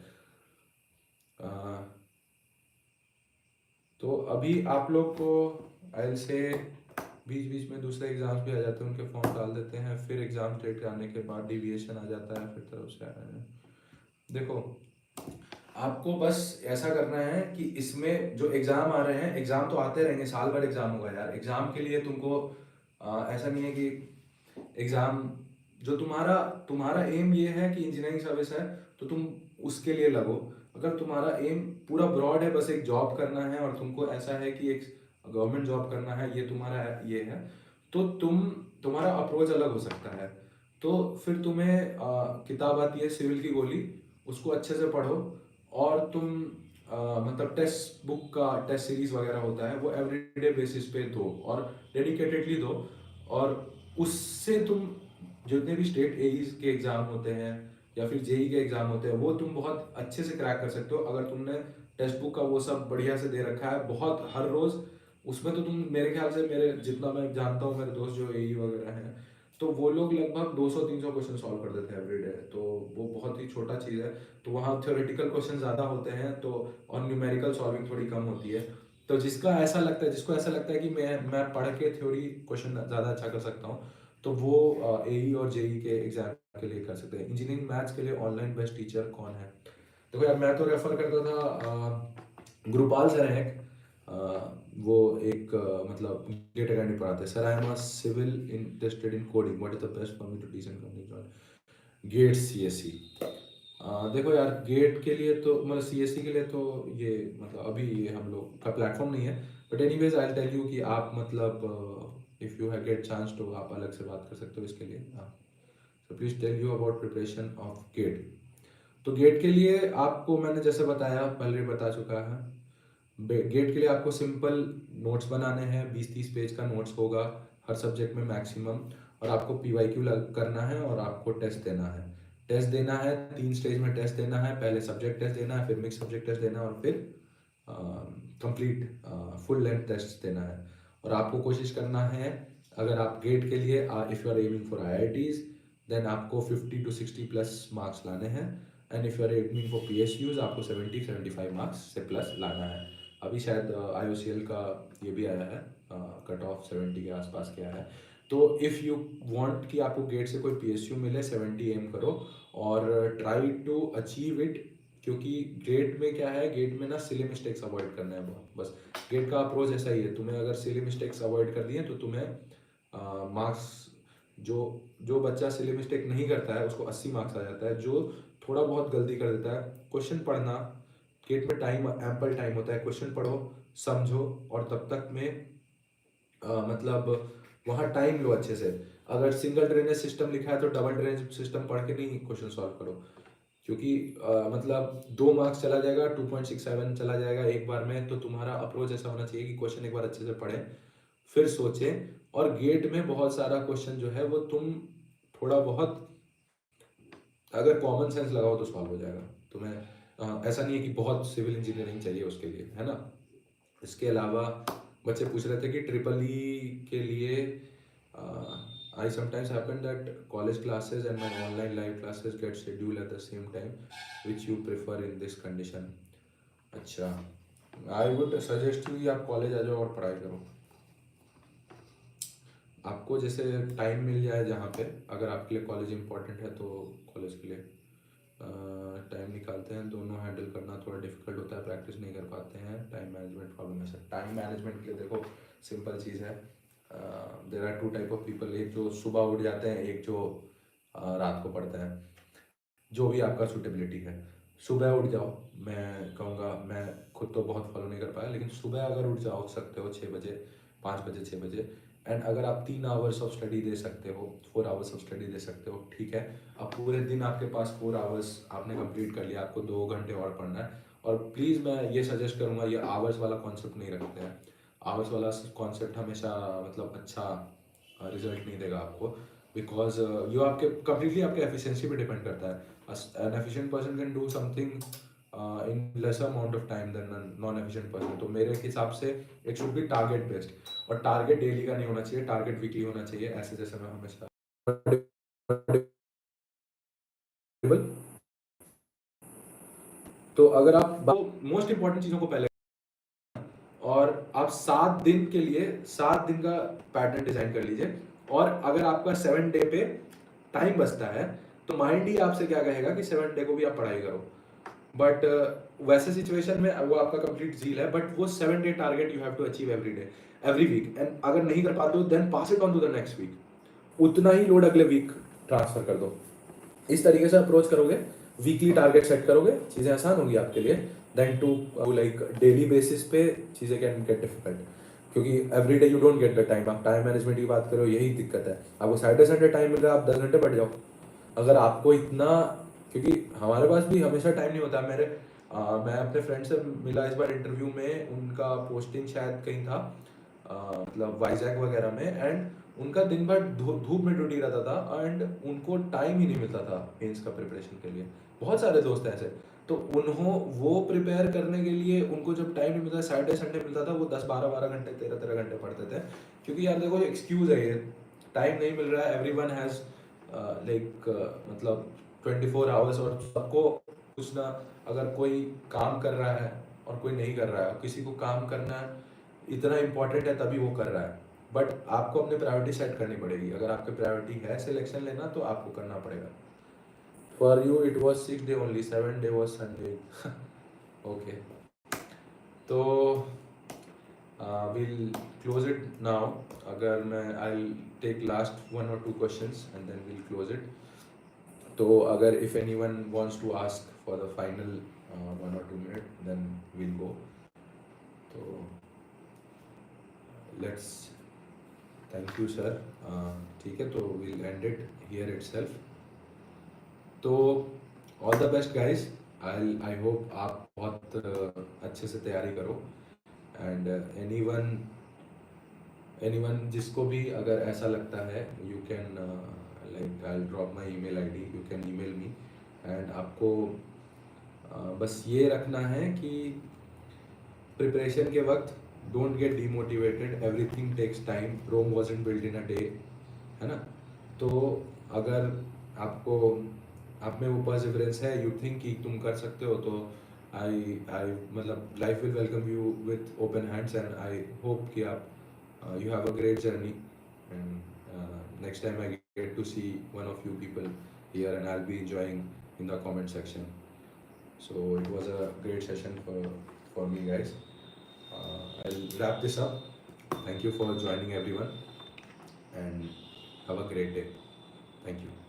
[SPEAKER 1] तो अभी आप लोग को आई से बीच बीच में दूसरे एग्जाम्स भी आ जाते हैं, उनके फॉर्म डाल देते हैं, फिर एग्जाम डेट आने के बाद डिविएशन आ जाता है, फिर तरफ से आ रहे हैं। देखो, आपको बस ऐसा करना है कि इसमें जो एग्जाम आ रहे हैं, एग्जाम तो आते रहेंगे, साल भर एग्जाम होगा यार। एग्जाम के लिए तुमको ऐसा नहीं है कि एग्जाम, जो तुम्हारा तुम्हारा एम ये है कि इंजीनियरिंग सर्विस है तो तुम उसके लिए लगो। अगर तुम्हारा एम पूरा ब्रॉड है, बस एक जॉब करना है और तुमको ऐसा है कि एक गवर्नमेंट जॉब करना है, ये तुम्हारा ये है, तो तुम्हारा अप्रोच अलग हो सकता है। तो फिर तुम्हें किताब आती है सिविल की गोली, उसको अच्छे से पढ़ो। और तुम मतलब टेक्स्ट बुक का टेस्ट सीरीज वगैरह होता है, वो एवरीडे बेसिस पे दो और डेडिकेटेडली दो। और उससे तुम जितने भी स्टेट एईज के एग्जाम होते हैं या फिर जेई के एग्जाम होते हैं, वो तुम बहुत अच्छे से क्रैक कर सकते हो अगर तुमने टेक्स्ट बुक का वो सब बढ़िया से दे रखा है बहुत हर रोज। उसमें तो तुम, मेरे ख्याल से, मेरे जितना मैं जानता हूँ, मेरे दोस्त जो एई वगैरह हैं, तो वो लोग लगभग 200-300 क्वेश्चन सॉल्व कर देते हैं एवरीडे। तो वो बहुत ही छोटा चीज़ है। तो वहाँ थ्योरेटिकल क्वेश्चन ज़्यादा होते हैं, तो और न्यूमेरिकल सॉल्विंग थोड़ी कम होती है। तो जिसका ऐसा लगता है, जिसको ऐसा लगता है कि मैं पढ़ के थ्योरी क्वेश्चन ज़्यादा अच्छा कर सकता हूँ, तो वो एई और जेई के एग्जाम के लिए कर सकते हैं। इंजीनियरिंग मैथ्स के लिए ऑनलाइन बेस्ट टीचर कौन है? देखो यार, मैं तो रेफर करता था गुरुपाल सर हैं वो एक मतलब गेट अकेडमी पढ़ाते हैं। Sir I am civil interested in coding, what is the best for me to teach and complete GATE CSC? देखो यार, गेट के लिए तो मतलब सीएससी के लिए तो ये मतलब अभी ये हम लोग का प्लेटफॉर्म नहीं है, but anyways I tell you कि आप मतलब if you have GATE chance तो आप अलग से बात कर सकते हो इसके लिए। हाँ, so please tell you about preparation of GATE. तो गेट के लिए आपको मैंने जैसे बताया, पहले भी बता चुका है, गेट के लिए आपको सिंपल नोट्स बनाने हैं, 20-30 पेज का नोट्स होगा हर सब्जेक्ट में मैक्सिमम, और आपको पीवाईक्यू करना है और आपको टेस्ट देना है। टेस्ट देना है, 3 स्टेज में टेस्ट देना है। पहले सब्जेक्ट टेस्ट देना है, फिर मिक्स सब्जेक्ट टेस्ट देना है, और फिर कंप्लीट फुल लेंथ टेस्ट देना है। और आपको कोशिश करना है, अगर आप गेट के लिए if you are aiming for IITs, then आपको 50 to 60 प्लस मार्क्स लाने हैं। And if you are aiming for PSUs, आपको 70-75 मार्क्स से प्लस लाना है। अभी शायद IOCL का ये भी आया है, कट ऑफ 70 के आसपास के आया है। तो इफ़ यू वांट कि आपको गेट से कोई PSU मिले, 70 एम करो और ट्राई टू अचीव इट। क्योंकि गेट में क्या है, गेट में ना सिली मिस्टेक्स अवॉइड करना है बहुत, बस। गेट का अप्रोच ऐसा ही है, तुम्हें अगर सिली मिस्टेक्स अवॉइड कर दिए तो तुम्हें मार्क्स, जो जो बच्चा सिली मिस्टेक नहीं करता है उसको 80 मार्क्स आ जाता है। जो थोड़ा बहुत गलती कर देता है, क्वेश्चन पढ़ना, गेट में टाइम, एम्पल टाइम होता है, क्वेश्चन पढ़ो, समझो, और तब तक में मतलब वहाँ टाइम लो अच्छे से। अगर सिंगल ड्रेनेज सिस्टम लिखा है तो डबल ड्रेनेज सिस्टम पढ़ के नहीं क्वेश्चन सॉल्व करो। क्योंकि मतलब 2 मार्क्स चला जाएगा, 2.67 चला जाएगा एक बार में। तो तुम्हारा अप्रोच ऐसा होना चाहिए कि क्वेश्चन एक बार अच्छे से पढ़ें, फिर सोचें। और गेट में बहुत सारा क्वेश्चन जो है वो तुम थोड़ा बहुत अगर कॉमन सेंस लगाओ तो सॉल्व हो जाएगा। तुम्हें ऐसा नहीं है कि बहुत सिविल इंजीनियरिंग चाहिए उसके लिए, है ना। इसके अलावा बच्चे पूछ रहे थे कि ट्रिपल ई के लिए I sometimes happen that college classes and my online live classes get schedule at the same time which you prefer in this condition. अच्छा, आई वुड सजेस्ट यू कि आप कॉलेज आ जाओ और पढ़ाई करो। आपको जैसे टाइम मिल जाए जहाँ पे, अगर आपके लिए कॉलेज इंपॉर्टेंट है तो कॉलेज के लिए टाइम निकालते हैं। दोनों हैंडल करना थोड़ा डिफिकल्ट होता है, प्रैक्टिस नहीं कर पाते हैं, टाइम मैनेजमेंट प्रॉब्लम है सर। टाइम मैनेजमेंट के लिए देखो सिंपल चीज़ है, there are 2 type of people, एक जो सुबह उठ जाते हैं, एक जो रात को पढ़ते हैं। जो भी आपका सूटेबिलिटी है, सुबह उठ जाओ। मैं कहूँगा, मैं खुद तो बहुत फॉलो नहीं कर पाया, लेकिन सुबह अगर उठ जाओ सकते हो 6 बजे, 5 बजे, 6 बजे, एंड अगर आप 3 आवर्स ऑफ स्टडी दे सकते हो, 4 आवर्स ऑफ स्टडी दे सकते हो, ठीक है। अब पूरे दिन आपके पास 4 आवर्स आपने कंप्लीट कर लिया, आपको 2 घंटे और पढ़ना है। और प्लीज़ मैं ये सजेस्ट करूँगा, ये आवर्स वाला कॉन्सेप्ट नहीं रखते हैं। आवर्स वाला कॉन्सेप्ट हमेशा मतलब अच्छा रिजल्ट नहीं देगा आपको, बिकॉज ये आपके कम्प्लीटली आपके एफिशिएंसी पे डिपेंड करता है। An efficient person can do something in lesser amount of time than a non-efficient person। तो मेरे हिसाब से it should be target based, और टारगेट डेली का नहीं होना चाहिए, टारगेट वीकली होना चाहिए, ऐसे जैसे मैं हमेशा। तो अगर आप मोस्ट इंपॉर्टेंट चीज़ों को पहले, और आप 7 दिन के लिए 7 दिन का पैटर्न डिजाइन कर लीजिए। और अगर आपका 7 डे पे टाइम बचता है तो माइंड ही आपसे क्या कहेगा कि 7 डे को भी आप पढ़ाई करो। बट वैसे सिचुएशन में वो आपका कंप्लीट जील है, बट वो 7 day target you have to achieve every day, every week. And अगर नहीं कर पाते हो then pass it on to the next week, उतना ही लोड अगले वीक ट्रांसफर कर दो। इस तरीके से अप्रोच करोगे, वीकली टारगेट सेट करोगे, चीज़ें आसान होगी आपके लिए। Then to like daily basis पे चीज़ें कैन गेट डिफिकल्ट, क्योंकि every day you don't get the time. आप टाइम मैनेजमेंट की बात करो, यही दिक्कत है। आपको सैटरडे संडे टाइम मिल रहा है, आप 10 घंटे पढ़ जाओ। अगर आपको इतना, क्योंकि हमारे पास भी हमेशा टाइम नहीं होता। मैं अपने फ्रेंड से मिला इस बार इंटरव्यू में, उनका पोस्टिंग शायद कहीं था मतलब वाइजैक वगैरह में, एंड उनका दिन भर धूप में ड्यूटी रहता था, एंड उनको टाइम ही नहीं मिलता था मेंस का प्रिपरेशन के लिए। बहुत सारे दोस्त हैं ऐसे। तो वो प्रिपेयर करने के लिए उनको जब टाइम नहीं मिलता, सैटरडे संडे मिलता था, वो 10-12 घंटे, 13-13 घंटे पढ़ते थे। क्योंकि यार देखो एक्सक्यूज है ये, टाइम नहीं मिल रहा है, एवरी वन हैज़ लाइक मतलब 24 आवर्स, और सबको कुछ ना, अगर कोई काम कर रहा है और कोई नहीं कर रहा है, किसी को काम करना इतना इम्पोर्टेंट है तभी वो कर रहा है। बट आपको अपनी प्रायोरिटी सेट करनी पड़ेगी। अगर आपकी प्रायोरिटी है सिलेक्शन लेना तो आपको करना पड़ेगा। For you it was 6 day only, 7 day was Sunday. Okay, तो विल क्लोज इट नाउ। अगर मैं I take last 1 or 2 questions and then will close it. तो अगर if anyone wants to ask for the final 1 or 2 minute then will go. तो let's, thank you sir. ठीक है, तो will end it here itself. तो all the best guys, I hope आप बहुत अच्छे से तैयारी करो। एंड एनीवन जिसको भी अगर ऐसा लगता है, you can like I drop my email ID, you can email me. And आपको बस ये रखना है कि प्रिपरेशन के वक्त don't get demotivated, everything takes time, Rome wasn't build in a day, है ना। तो अगर आपको आप में वो परसिवरेंस है, यू थिंक कि तुम कर सकते हो, तो आई मतलब life will welcome you with open hands, and I hope कि आप you have a great journey, and next time I get to see one of you people here, and I'll be enjoying in the comment section. So it was a great session for me, guys. I'll wrap this up. Thank you for joining, everyone, and have a great day. Thank you.